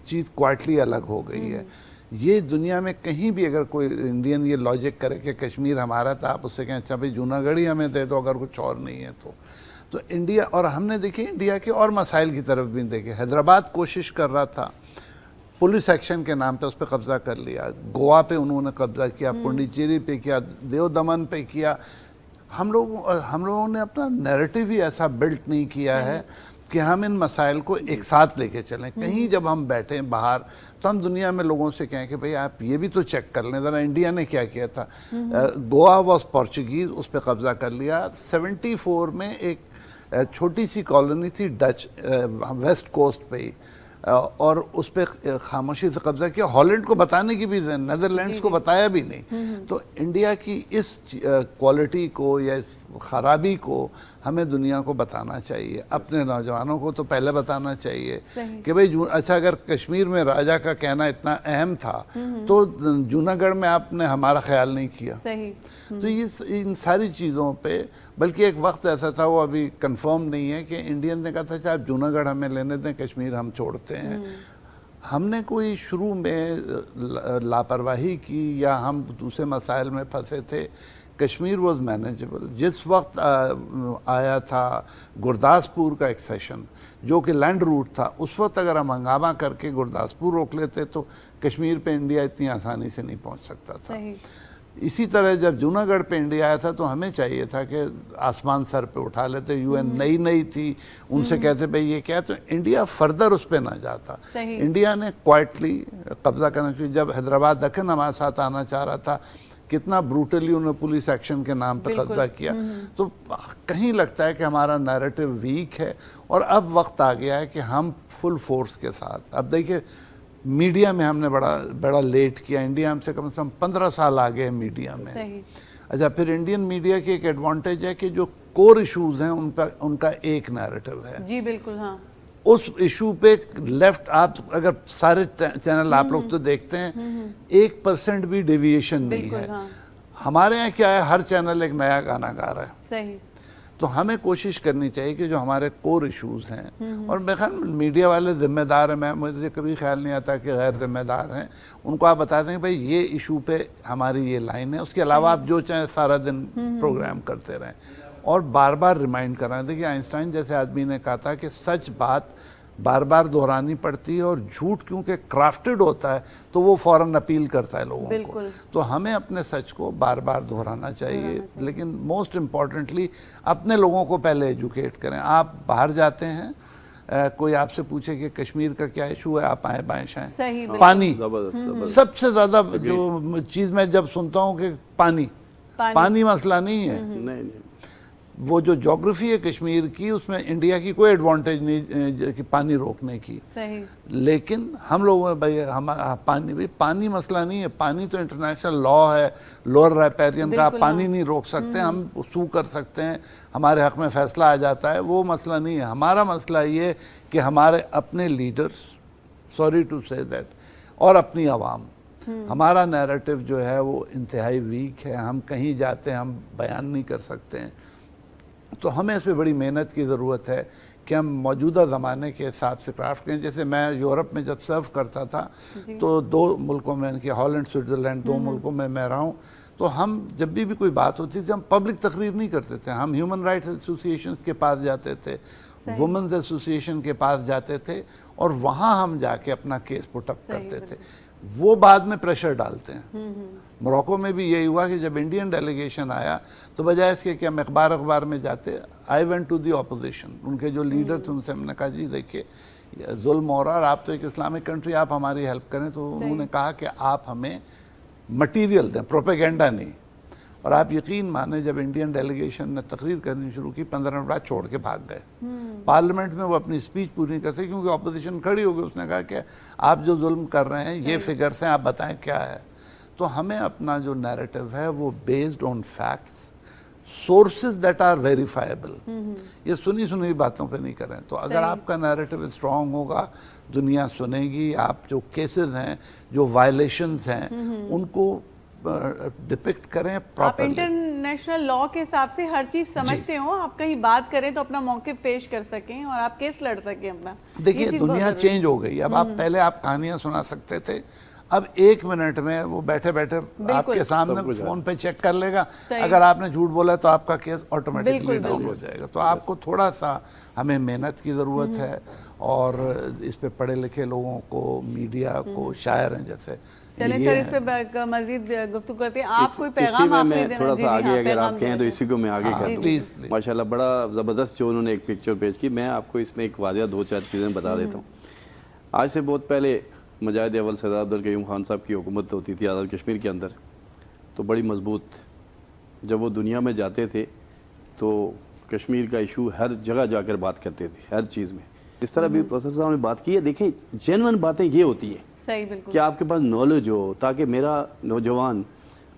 D: चीज़ क्वाइटली अलग हो गई है। ये दुनिया में कहीं भी अगर कोई इंडियन ये लॉजिक करे कि कश्मीर हमारा था, आप उससे कहें अच्छा भाई जूनागढ़ ही हमें दे दो अगर कुछ और नहीं है तो इंडिया। और हमने देखिए इंडिया के और मसाइल की तरफ भी देखे। हैदराबाद कोशिश कर रहा था पुलिस एक्शन के नाम पे उस पर कब्जा कर लिया, गोवा पे उन्होंने कब्जा किया, पुडुचेरी पे किया, देव दमन पे किया। हम लोगों ने अपना नैरेटिव ही ऐसा बिल्ट नहीं किया है कि हम इन मसाइल को एक साथ लेके चलें। कहीं जब हम बैठे बाहर तो हम दुनिया में लोगों से कहें कि भाई आप ये भी तो चेक कर लें ज़रा इंडिया ने क्या किया था। गोवा वॉज पोर्चुगीज़, उस पर कब्जा कर लिया। 74 में एक छोटी सी कॉलोनी थी डच वेस्ट कोस्ट पे ही, और उस पर खामोशी से कब्जा किया। हॉलैंड को बताने की भी, नेदरलैंड्स को बताया भी नहीं। तो इंडिया की इस क्वालिटी को या इस खराबी को हमें दुनिया को बताना चाहिए, अपने नौजवानों को तो पहले बताना चाहिए कि भाई अच्छा अगर कश्मीर में राजा का कहना इतना अहम था तो जूनागढ़ में आपने हमारा ख्याल नहीं किया।
A: सही।
D: तो ये इन सारी चीज़ों पे, बल्कि एक वक्त ऐसा था, वो अभी कंफर्म नहीं है, कि इंडियन ने कहा था अच्छा आप जूनागढ़ हमें लेने दें, कश्मीर हम छोड़ते हैं। हमने कोई शुरू में लापरवाही की या हम दूसरे मसाइल में फंसे थे। Kashmir was manageable. जिस वक्त आया था गुरदासपुर का एक्सेशन जो कि लैंड रूट था, उस वक्त अगर हम हंगामा करके गुरदासपुर रोक लेते तो कश्मीर पे इंडिया इतनी आसानी से नहीं पहुंच सकता था।
A: सही।
D: इसी तरह जब जूनागढ़ पे इंडिया आया था तो हमें चाहिए था कि आसमान सर पे उठा लेते। यूएन नई थी, उनसे कहते भाई ये क्या है, तो इंडिया फर्दर उस पर ना जाता। इंडिया ने क्वाइटली कब्जा करना चाहिए। जब हैदराबाद दक्कन हमारे साथ आना चाह रहा था, कितना ब्रूटली उन्होंने पुलिस एक्शन के नाम पे कब्जा किया। तो कहीं लगता है कि हमारा नैरेटिव वीक है और अब वक्त आ गया है कि हम फुल फोर्स के साथ। अब देखिए मीडिया में हमने बड़ा लेट किया। इंडिया हमसे कम से कम 15 साल आगे है मीडिया में। अच्छा, फिर इंडियन मीडिया की एक एडवांटेज है कि जो कोर इश्यूज हैं उनका एक नैरेटिव है।
A: जी बिल्कुल, हाँ।
D: उस इशू पे लेफ्ट, आप अगर सारे चैनल आप लोग तो देखते हैं, 1% भी डेविएशन नहीं है।
A: हाँ।
D: हमारे यहाँ क्या है, हर चैनल एक नया गाना गा रहा है।
A: सही।
D: तो हमें कोशिश करनी चाहिए कि जो हमारे कोर इश्यूज हैं, और मैं ख्याल मीडिया वाले जिम्मेदार हैं, मुझे कभी ख्याल नहीं आता कि गैर जिम्मेदार हैं, उनको आप बता दें भाई ये इशू पे हमारी ये लाइन है, उसके अलावा आप जो चाहें सारा दिन प्रोग्राम करते रहें और बार बार रिमाइंड कराएं। देखिए आइंस्टाइन जैसे आदमी ने कहा था कि सच बात बार बार दोहरानी पड़ती है और झूठ क्योंकि क्राफ्टेड होता है तो वो फौरन अपील करता है लोगों को। तो हमें अपने सच को बार बार दोहराना चाहिए, लेकिन मोस्ट इम्पॉर्टेंटली अपने लोगों को पहले एजुकेट करें। आप बाहर जाते हैं, कोई आपसे पूछे कि कश्मीर का क्या इशू है, आप आए बाएं शाएं,
A: सही, बिल्कुल।
D: पानी
C: जबरदस्त
D: सबसे ज़्यादा जो चीज़ मैं जब सुनता हूँ कि पानी मसला नहीं है।
C: नहीं
D: वो जो जोग्राफी है कश्मीर की, उसमें इंडिया की कोई एडवांटेज नहीं कि पानी रोकने की,
A: सही।
D: लेकिन हम लोग भाई हम पानी मसला नहीं है। पानी तो इंटरनेशनल लॉ है, लोअर राइपेरियन का, आप पानी नहीं रोक सकते, हम सू कर सकते हैं, हमारे हक में फैसला आ जाता है, वो मसला नहीं है। हमारा मसला ये कि हमारे अपने leaders, sorry to say that, और अपनी आवाम, हमारा नैरेटिव जो है वो इंतहाई वीक है। हम कहीं जाते हैं हम बयान नहीं कर सकते हैं, तो हमें इस पर बड़ी मेहनत की ज़रूरत है कि हम मौजूदा ज़माने के हिसाब से क्राफ्ट करें। जैसे मैं यूरोप में जब सर्व करता था तो 2 मुल्कों में, इनके हॉलैंड, स्विट्ज़रलैंड, 2 मुल्कों में मैं रहा हूँ, तो हम जब भी कोई बात होती थी हम पब्लिक तकरीर नहीं करते थे, हम ह्यूमन राइट्स एसोसिएशन के पास जाते थे, वुमेन्स एसोसिएशन के पास जाते थे, और वहाँ हम जाके अपना केस पुट अप करते थे। वो बाद में प्रेशर डालते हैं। मोरक्को में भी यही हुआ कि जब इंडियन डेलीगेशन आया तो बजाय इसके कि हम अखबार में जाते, I went to the opposition, उनके जो लीडर थे उनसे हमने कहा जी देखिए जुल्म हो रहा है, आप तो एक इस्लामिक कंट्री, आप हमारी हेल्प करें। तो उन्होंने कहा कि आप हमें मटीरियल दें, प्रोपेगेंडा नहीं। और आप यकीन माने जब इंडियन डेलीगेशन ने तकरीर करनी शुरू की, 15 मिनट बाद छोड़ के भाग गए। पार्लियामेंट में वो अपनी स्पीच पूरी नहीं करते क्योंकि अपोजिशन खड़ी हो गई। उसने कहा कि आप जो जुल्म कर रहे हैं ये फिगर्स हैं, आप बताएं क्या है। तो हमें अपना जो नैरेटिव है वो based on facts, sources that are verifiable, ये सुनी सुनी बातों पे नहीं करें। तो अगर आपका नैरेटिव स्ट्रांग होगा, दुनिया सुनेगी। आप जो केसेस हैं, जो वायलेशंस हैं, उनको डिपिक्ट करें
A: आप
D: प्रॉपर्ली।
A: इंटरनेशनल लॉ के हिसाब से हर चीज समझते हो, आप कहीं बात करें तो अपना मौके पेश कर सकें और आप केस लड़ सकें अपना।
D: देखिए दुनिया चेंज हो गई। अब आप पहले आप कहानियां सुना सकते थे, अब 1 मिनट में वो बैठे बैठे आपके सामने फोन पे चेक कर लेगा। अगर आपने झूठ बोला तो आपका केस ऑटोमेटिकली डाउन हो जाएगा। तो आपको थोड़ा सा हमें मेहनत की ज़रूरत है, और इस पे पढ़े लिखे लोगों को, मीडिया को, शायर हैं जैसे,
A: चलें सर, इस पे मजीद गुफ्तगू करते हैं। आप कोई पैगाम
C: में
A: आपने
C: मैं
A: देना?
C: थोड़ा
A: जी,
C: सा
A: जी,
C: आगे
A: हाँ,
C: अगर
A: पैगाम
C: आप कहें तो
A: देना।
C: इसी को मैं आगे कर दूं।
D: प्लीज।
C: माशाल्लाह बड़ा ज़बरदस्त जो उन्होंने एक पिक्चर पेश की। मैं आपको इसमें एक वादिया 2-4 चीज़ें बता देता हूँ। आज से बहुत पहले मुजाहिद अव्वल सरदार अब्दुल क़य्यूम खान साहब की हुकूमत होती थी आज़ाद कश्मीर के अंदर, तो बड़ी मजबूत। जब वो दुनिया में जाते थे तो कश्मीर का इशू हर जगह जाकर बात करते थे, हर चीज़ में। इस तरह भी प्रोफेसर साहब ने बात की है। देखें, जेन्युइन बातें ये होती है
A: सही, बिल्कुल,
C: कि आपके पास नॉलेज हो, ताकि मेरा नौजवान,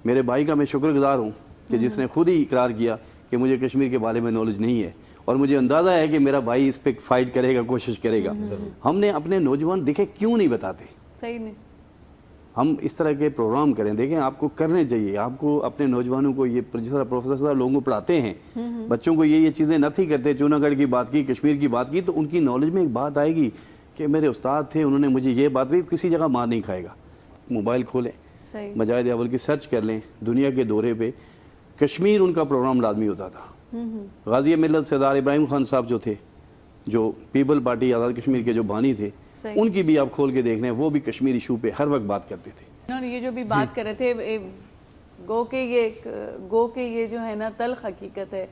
C: मेरे भाई का मैं शुक्रगुजार हूँ कि जिसने खुद ही इकरार किया कि मुझे कश्मीर के बारे में नॉलेज नहीं है, और मुझे अंदाज़ा है कि मेरा भाई इस पर फाइट करेगा, कोशिश करेगा। हमने अपने नौजवान देखे क्यों नहीं बताते,
A: सही नहीं।
C: हम इस तरह के प्रोग्राम करें। देखें, आपको करने चाहिए, आपको अपने नौजवानों को, ये जिस तरह प्रोफेसर साहब लोगों को पढ़ाते हैं, बच्चों को ये चीज़ें नहीं करते। जूनागढ़ की बात की, कश्मीर की बात की, तो उनकी नॉलेज में एक बात आएगी कि मेरे उस्ताद थे, उन्होंने मुझे ये बात भी, किसी जगह मार नहीं खाएगा। मोबाइल खोलें, मुजाहिद अव्वल की सर्च कर लें, दुनिया के दौरे पे कश्मीर उनका प्रोग्राम लाजमी होता था। गाजी मिल्लत सरदार इब्राहिम खान साहब जो थे, जो पीपल पार्टी आज़ाद कश्मीर के जो बानी थे, उनकी भी आप खोल के देख लें, वो भी कश्मीर इशू पे हर वक्त बात करते थे।
A: इन्होंने ये जो भी बात कर रहे थे, गो के ये जो है ना तल्ख हकीकत है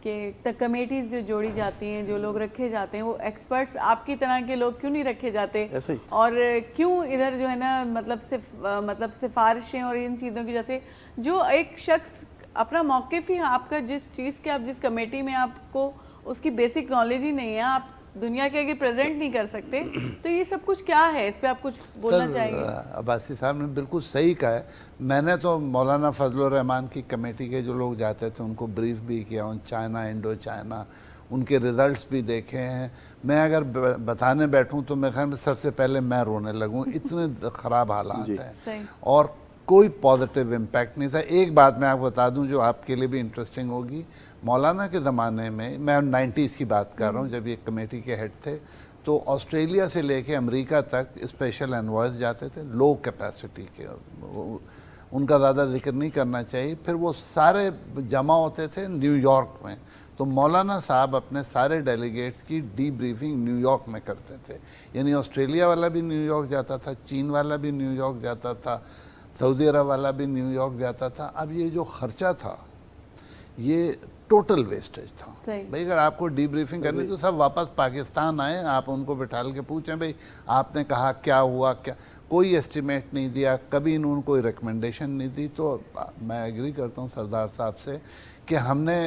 A: कि कमेटीज जो जोड़ी जाती हैं, जो लोग रखे जाते हैं, वो एक्सपर्ट्स आपकी तरह के लोग क्यों नहीं रखे जाते,
C: ऐसे ही।
A: और क्यों इधर जो है ना मतलब सिफारिशें और इन चीज़ों की, जैसे जो एक शख्स अपना मौक़िफ़ ही, आपका जिस चीज़ के, आप जिस कमेटी में, आपको उसकी बेसिक नॉलेज ही नहीं है, आप दुनिया के आगे प्रेजेंट नहीं कर सकते, तो ये सब कुछ क्या है? इस पे आप कुछ बोलना चाहेंगे?
D: अब्बासी साहब ने बिल्कुल सही कहा है। मैंने तो मौलाना फजलुर रहमान की कमेटी के जो लोग जाते थे उनको ब्रीफ भी किया, उन चाइना, इंडो चाइना, उनके रिजल्ट्स भी देखे हैं। मैं अगर बताने बैठूं तो मैं ख्याल सबसे पहले मैं रोने लगूं, इतने ख़राब हालात हैं और कोई पॉजिटिव इम्पैक्ट नहीं था। एक बात मैं आपको बता दूं जो आपके लिए भी इंटरेस्टिंग होगी। मौलाना के ज़माने में, मैं 90s की बात कर रहा हूँ, जब ये कमेटी के हेड थे, तो ऑस्ट्रेलिया से लेके अमेरिका तक स्पेशल एनवॉयस जाते थे, लो कैपेसिटी के, उनका ज़्यादा जिक्र नहीं करना चाहिए। फिर वो सारे जमा होते थे न्यूयॉर्क में, तो मौलाना साहब अपने सारे डेलीगेट्स की डी ब्रीफिंग न्यूयॉर्क में करते थे। यानी ऑस्ट्रेलिया वाला भी न्यूयॉर्क जाता था, चीन वाला भी न्यूयॉर्क जाता था, सऊदी अरब वाला भी न्यूयॉर्क जाता था। अब ये जो ख़र्चा था, ये टोटल वेस्टेज था।
A: सही।
D: भाई अगर आपको डीब्रीफिंग करनी तो सब वापस पाकिस्तान आए, आप उनको बिठाल के पूछें भाई आपने कहा क्या हुआ, क्या कोई एस्टिमेट नहीं दिया, कभी इन्होंने कोई रिकमेंडेशन नहीं दी। तो मैं एग्री करता हूँ सरदार साहब से कि हमने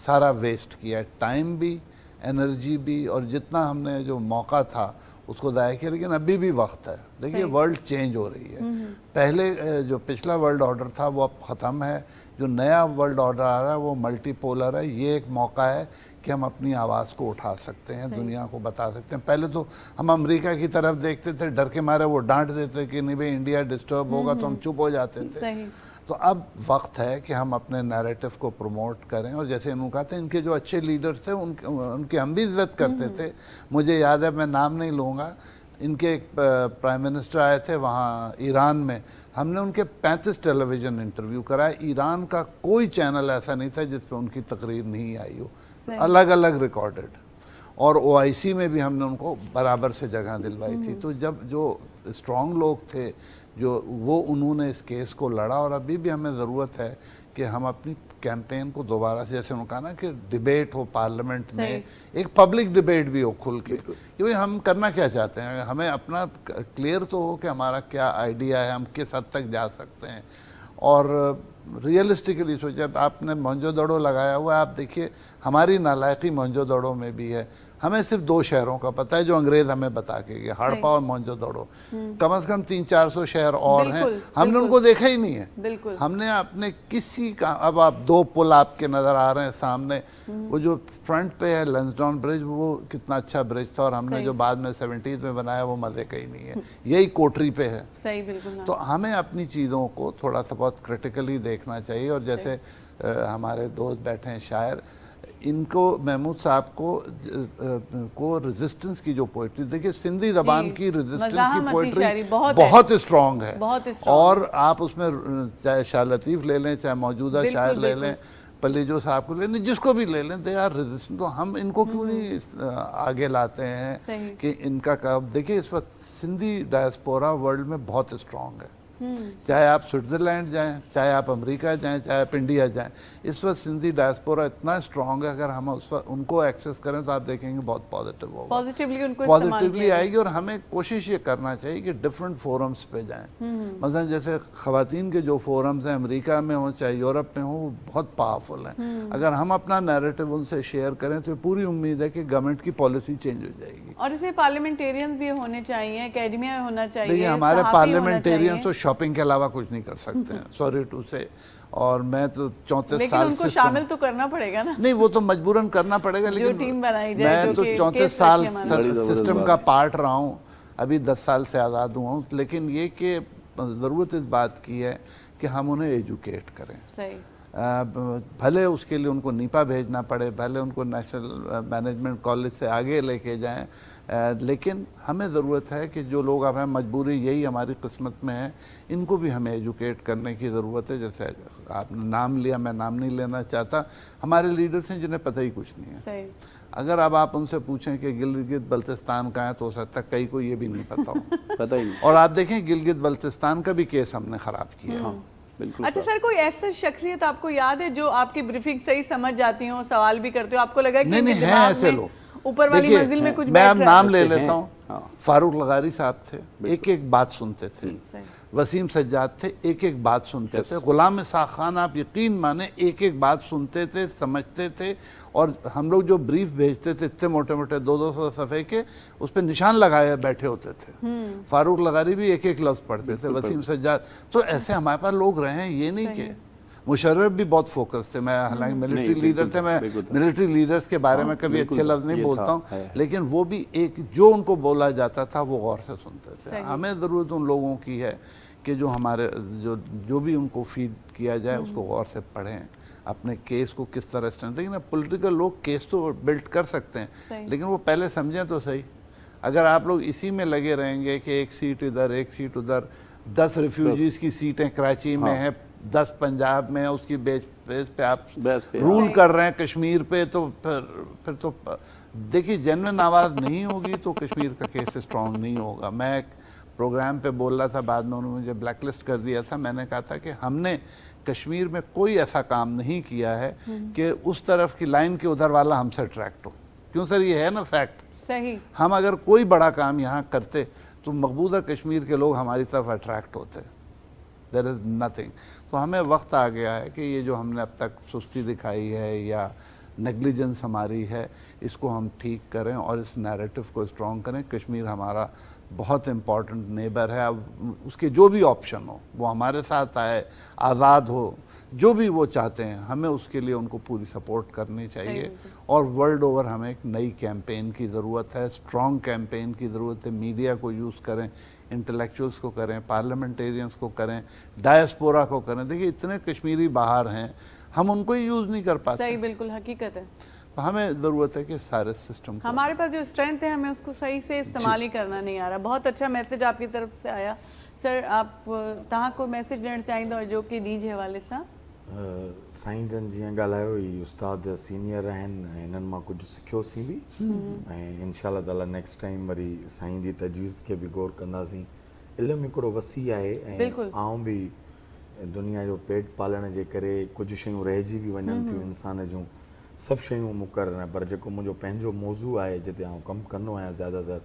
D: सारा वेस्ट किया, टाइम भी, एनर्जी भी, और जितना हमने जो मौका था उसको ज़ाया किया। लेकिन अभी भी वक्त है। देखिए वर्ल्ड चेंज हो रही है। पहले जो पिछला वर्ल्ड ऑर्डर था वो अब ख़त्म है, जो नया वर्ल्ड ऑर्डर आ रहा है वो मल्टीपोलर है। ये एक मौका है कि हम अपनी आवाज़ को उठा सकते हैं, दुनिया को बता सकते हैं। पहले तो हम अमेरिका की तरफ देखते थे, डर के मारे वो डांट देते कि नहीं भाई इंडिया डिस्टर्ब होगा, तो हम चुप हो जाते थे।
A: सही।
D: तो अब वक्त है कि हम अपने नैरेटिव को प्रमोट करें। और जैसे इन्होंने कहा था, इनके जो अच्छे लीडर्स थे उनकी हम भी इज्जत करते थे। मुझे याद है, मैं नाम नहीं लूँगा, इनके एक प्राइम मिनिस्टर आए थे वहाँ ईरान में, हमने उनके 35 टेलीविज़न इंटरव्यू कराए। ईरान का कोई चैनल ऐसा नहीं था जिस पर उनकी तकरीर नहीं आई हो, अलग अलग रिकॉर्डेड। और OIC में भी हमने उनको बराबर से जगह दिलवाई थी। तो जब जो स्ट्रॉन्ग लोग थे जो वो उन्होंने इस केस को लड़ा। और अभी भी हमें ज़रूरत है कि हम अपनी कैंपेन को दोबारा से, जैसे उन्होंने कहा ना कि डिबेट हो पार्लियामेंट में, एक पब्लिक डिबेट भी हो खुल के कि भाई हम करना क्या चाहते हैं, हमें अपना क्लियर तो हो कि हमारा क्या आइडिया है, हम किस हद तक जा सकते हैं। और रियलिस्टिकली सोचिए, अब आपने मोहनजोदड़ो लगाया हुआ है, आप देखिए हमारी नालायकी मोहनजोदड़ो में भी है। हमें सिर्फ 2 शहरों का पता है जो अंग्रेज हमें बता के गए, हड़प्पा और मोहनजोदड़ो। कम से कम 300-400 शहर और हैं, हमने उनको देखा ही नहीं है।
A: बिल्कुल।
D: हमने अपने किसी का, अब आप 2 पुल आपके नज़र आ रहे हैं सामने, वो जो फ्रंट पे है लंसडाउन ब्रिज, वो कितना अच्छा ब्रिज था, और हमने जो बाद में 70s में बनाया वो मज़े का ही नहीं है। यही कोठरी पे है।
A: सही, बिल्कुल।
D: तो हमें अपनी चीज़ों को थोड़ा सा बहुत क्रिटिकली देखना चाहिए। और जैसे हमारे दोस्त बैठे हैं शायर, इनको, महमूद साहब को रेजिस्टेंस की जो पोइट्री, देखिए सिंधी ज़बान की रेजिस्टेंस की पोइट्री बहुत स्ट्रॉन्ग है। और आप उसमें चाहे शाह लतीफ़ ले लें, चाहे मौजूदा शायर ले लें, पल्लीजो साहब को ले लें, जिसको भी ले लें, दे आर रेजिस्टेंट। तो हम इनको क्यों नहीं आगे लाते हैं कि इनका काम। देखिए इस वक्त सिंधी डायस्पोरा वर्ल्ड में बहुत स्ट्रॉन्ग है। चाहे आप स्विट्ज़रलैंड जाएं, चाहे आप अमेरिका जाएं, चाहे आप इंडिया जाएं, इस वक्त सिंधी डायस्पोरा इतना स्ट्रॉन्ग है। अगर हम उस वक्त उनको एक्सेस करें तो आप देखेंगे बहुत पॉजिटिव होगा, पॉजिटिवली आएगी। और हमें कोशिश ये करना चाहिए कि डिफरेंट फोरम्स पे जाएं। मतलब जैसे ख़वातीन के जो फोरम्स हैं अमेरिका में हो चाहे यूरोप में हो, वो बहुत पावरफुल हैं। अगर हम अपना नैरेटिव उनसे शेयर करें तो पूरी उम्मीद है कि गवर्नमेंट की पॉलिसी चेंज हो जाएगी।
A: और इसमें पार्लियामेंटेरियंस भी होने चाहिए, एकेडमिया में होना चाहिए।
D: देखिए हमारे पार्लियामेंटेरियन तो शॉपिंग के अलावा कुछ नहीं कर सकते हैं, सॉरी टू से। और मैं तो 34 साल
A: उनको शामिल तो करना पड़ेगा ना।
D: नहीं, वो तो मजबूरन करना पड़ेगा, लेकिन
A: टीम बनाई जाए,
D: मैं तो 34 साल सिस्टम का पार्ट रहा हूँ, अभी 10 साल से आज़ाद हुआ हूँ। लेकिन ये कि ज़रूरत इस बात की है कि हम उन्हें एजुकेट करें।
A: सही।
D: भले उसके लिए उनको नीपा भेजना पड़े, भले उनको नेशनल मैनेजमेंट कॉलेज से आगे लेके जाएं, लेकिन हमें ज़रूरत है कि जो लोग अब हैं, मजबूरी यही हमारी किस्मत में है, इनको भी हमें एजुकेट करने की ज़रूरत है। जैसे आपने नाम लिया, मैं नाम नहीं लेना चाहता, हमारे लीडर्स हैं जिन्हें पता ही कुछ नहीं है।
A: सही।
D: अगर अब आप उनसे पूछें कि गिलगित बल्तिस्तान का है तो हो सकता है कई को ये भी नहीं पता हो।
C: पता ही नहीं।
D: और आप देखें गिलगित बल्तिस्तान का भी केस हमने ख़राब किया।
C: बिल्कुल।
A: अच्छा सर, कोई ऐसा शख्सियत आपको याद है जो आपकी ब्रीफिंग सही समझ जाती हो, सवाल भी करते हो, आपको लगा कि
D: नहीं है ऐसे लोग,
A: ऊपर वाली मंजिल में कुछ
D: मैं अब नाम ले लेता हूँ। फारूक लगारी साहब थे, एक एक बात सुनते थे। वसीम सज्जाद थे, एक एक बात सुनते थे। गुलाम इसाक खान, आप यकीन माने, एक एक बात सुनते थे, समझते थे। और हम लोग जो ब्रीफ भेजते थे इतने मोटे मोटे 200-200 सफ़े के, उस पर निशान लगाए बैठे होते थे। फारूक लगारी भी एक एक लफ्ज़ पढ़ते थे, वसीम सज्जाद। तो ऐसे हमारे पास लोग रहे हैं, ये नहीं कि मुशर्रफ भी बहुत फोकस थे। मैं हालांकि मिलिट्री लीडर थे, मैं मिलिट्री लीडर्स के बारे में कभी अच्छे लफ्ज़ नहीं बोलता हूँ, लेकिन वो भी एक जो उनको बोला जाता था वो गौर से सुनते थे। हमें ज़रूरत उन लोगों की है कि जो हमारे जो भी उनको फीड किया जाए उसको गौर से पढ़ें, अपने केस को किस तरह से। देखिए ना, पॉलिटिकल लोग केस तो बिल्ड कर सकते हैं, लेकिन वो पहले समझें तो सही। अगर आप लोग इसी में लगे रहेंगे कि एक सीट इधर एक सीट उधर, 10 रिफ्यूजीज़ की सीटें कराची में हैं, 10 पंजाब में है, उसकी बेस पे आप रूल कर रहे हैं कश्मीर पे, तो फिर तो देखिए जेन्युइन आवाज़ नहीं होगी तो कश्मीर का केस स्ट्रॉन्ग नहीं होगा। मैं एक प्रोग्राम पे बोल रहा था, बाद में उन्होंने मुझे ब्लैक लिस्ट कर दिया था। मैंने कहा था कि हमने कश्मीर में कोई ऐसा काम नहीं किया है कि उस तरफ की लाइन के उधर वाला हमसे अट्रैक्ट हो। क्यों सर, ये है ना फैक्ट।
A: सही।
D: हम अगर कोई बड़ा काम यहाँ करते तो मकबूजा कश्मीर के लोग हमारी तरफ अट्रैक्ट होते। There is nothing. तो हमें वक्त आ गया है कि ये जो हमने अब तक सुस्ती दिखाई है या नेग्लिजेंस हमारी है, इसको हम ठीक करें और इस नैरेटिव को स्ट्रॉन्ग करें। कश्मीर हमारा बहुत इम्पॉर्टेंट नेबर है। अब उसके जो भी ऑप्शन हो, वो हमारे साथ आए, आज़ाद हो, जो भी वो चाहते हैं, हमें उसके लिए उनको पूरी सपोर्ट करनी चाहिए। और वर्ल्ड ओवर हमें एक नई कैंपेन की ज़रूरत है, स्ट्रॉन्ग कैंपेन की ज़रूरत है। मीडिया को यूज़ करें, इंटेलेक्चुअल्स को करें, पार्लियामेंटेरियंस को करें, डायस्पोरा को करें। देखिए इतने कश्मीरी बाहर हैं, हम उनको ही यूज़ नहीं कर पाते।
A: सही, बिल्कुल हकीकत है।
D: तो हमें ज़रूरत है कि सारे सिस्टम को,
A: हमारे पास जो स्ट्रेंथ है हमें उसको सही से इस्तेमाल ही करना नहीं आ रहा। बहुत अच्छा मैसेज आपकी तरफ से आया सर। आप तव्हां को मैसेज ॾियणु चाहींदव जो कि ॾींहं जे हवाले सां?
B: साईं जन जीअं ॻाल्हायो, ही उस्ताद सीनियर आहिनि ऐं हिननि मां कुझु सिखियोसीं बि ऐं इंशाल्लाह ताला नेक्स्ट टाइम वरी साईं जी तजवीज़ खे बि गौर कंदासीं। इल्मु हिकिड़ो वसी आहे ऐं आऊं बि दुनिया जो पेट पालण जे करे कुझु शयूं रहिजी बि वञनि थियूं इंसान जूं, सभु शयूं मुक़रर न, पर जेको मुंहिंजो पंहिंजो मौज़ू आहे जिते आउं कमु कंदो आहियां ज़्यादातर,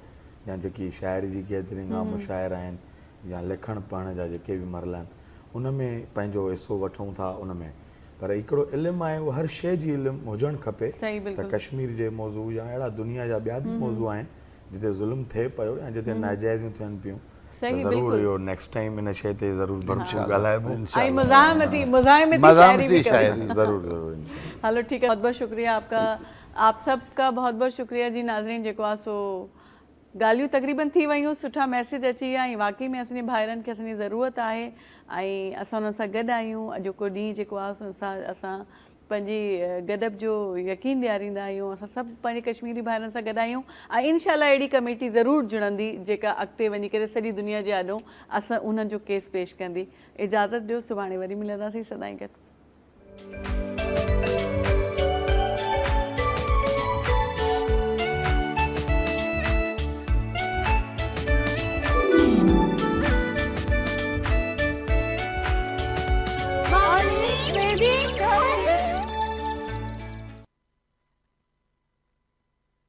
B: या जेकी शाइरी जी गैदरिंग आहे, मुशाइरा आहिनि या लिखण पढ़ण जा जेके बि मरला आहिनि, उन में पंहिंजो हिसो वठूं था उन में। पर हिकिड़ो इल्मु आहे, उहो हर शइ जी इल्मु हुजणु खपे। त कश्मीर जे मौज़ू या अहिड़ा दुनिया जा ॿिया बि मौज़ू आहिनि जिते ज़ुल्म थिए पियो या जिते नाजाइज़ियूं थियनि पियूं, ज़रूरु इहो नेक्स्ट टाइम इन शइ ते ज़रूरु भरपूर ॻाल्हाइबो
A: ऐं मुज़ाहिमती शाइरी
B: ज़रूरु ज़रूरु।
A: हलो ठीक है, बहुत बहुत शुक्रिया आपका, आप सबका बहुत बहुत शुक्रिया जी। नाज़रीन, जेको आहे सो ॻाल्हियूं तक़रीबन थी वियूं, सुठा मैसेज अची विया ऐं वाकई में असांजे भाइरनि खे असांजी ज़रूरत आहे ऐं असां उन्हनि सां गॾु आहियूं। अॼोको ॾींहुं जेको आहे असां पंहिंजी गॾप जो यकीन ॾियारींदा आहियूं। असां सभु पंहिंजे कश्मीरी भाइरनि सां गॾु आहियूं ऐं इंशाल्लाह अहिड़ी कमेटी ज़रूरु जुड़ंदी जेका अॻिते वञी करे सॼी दुनिया जे आॾो असां उन्हनि जो केस पेश कंदी। इजाज़त ॾियो, सुभाणे वरी मिलंदासीं सदाईं गॾु। Baby!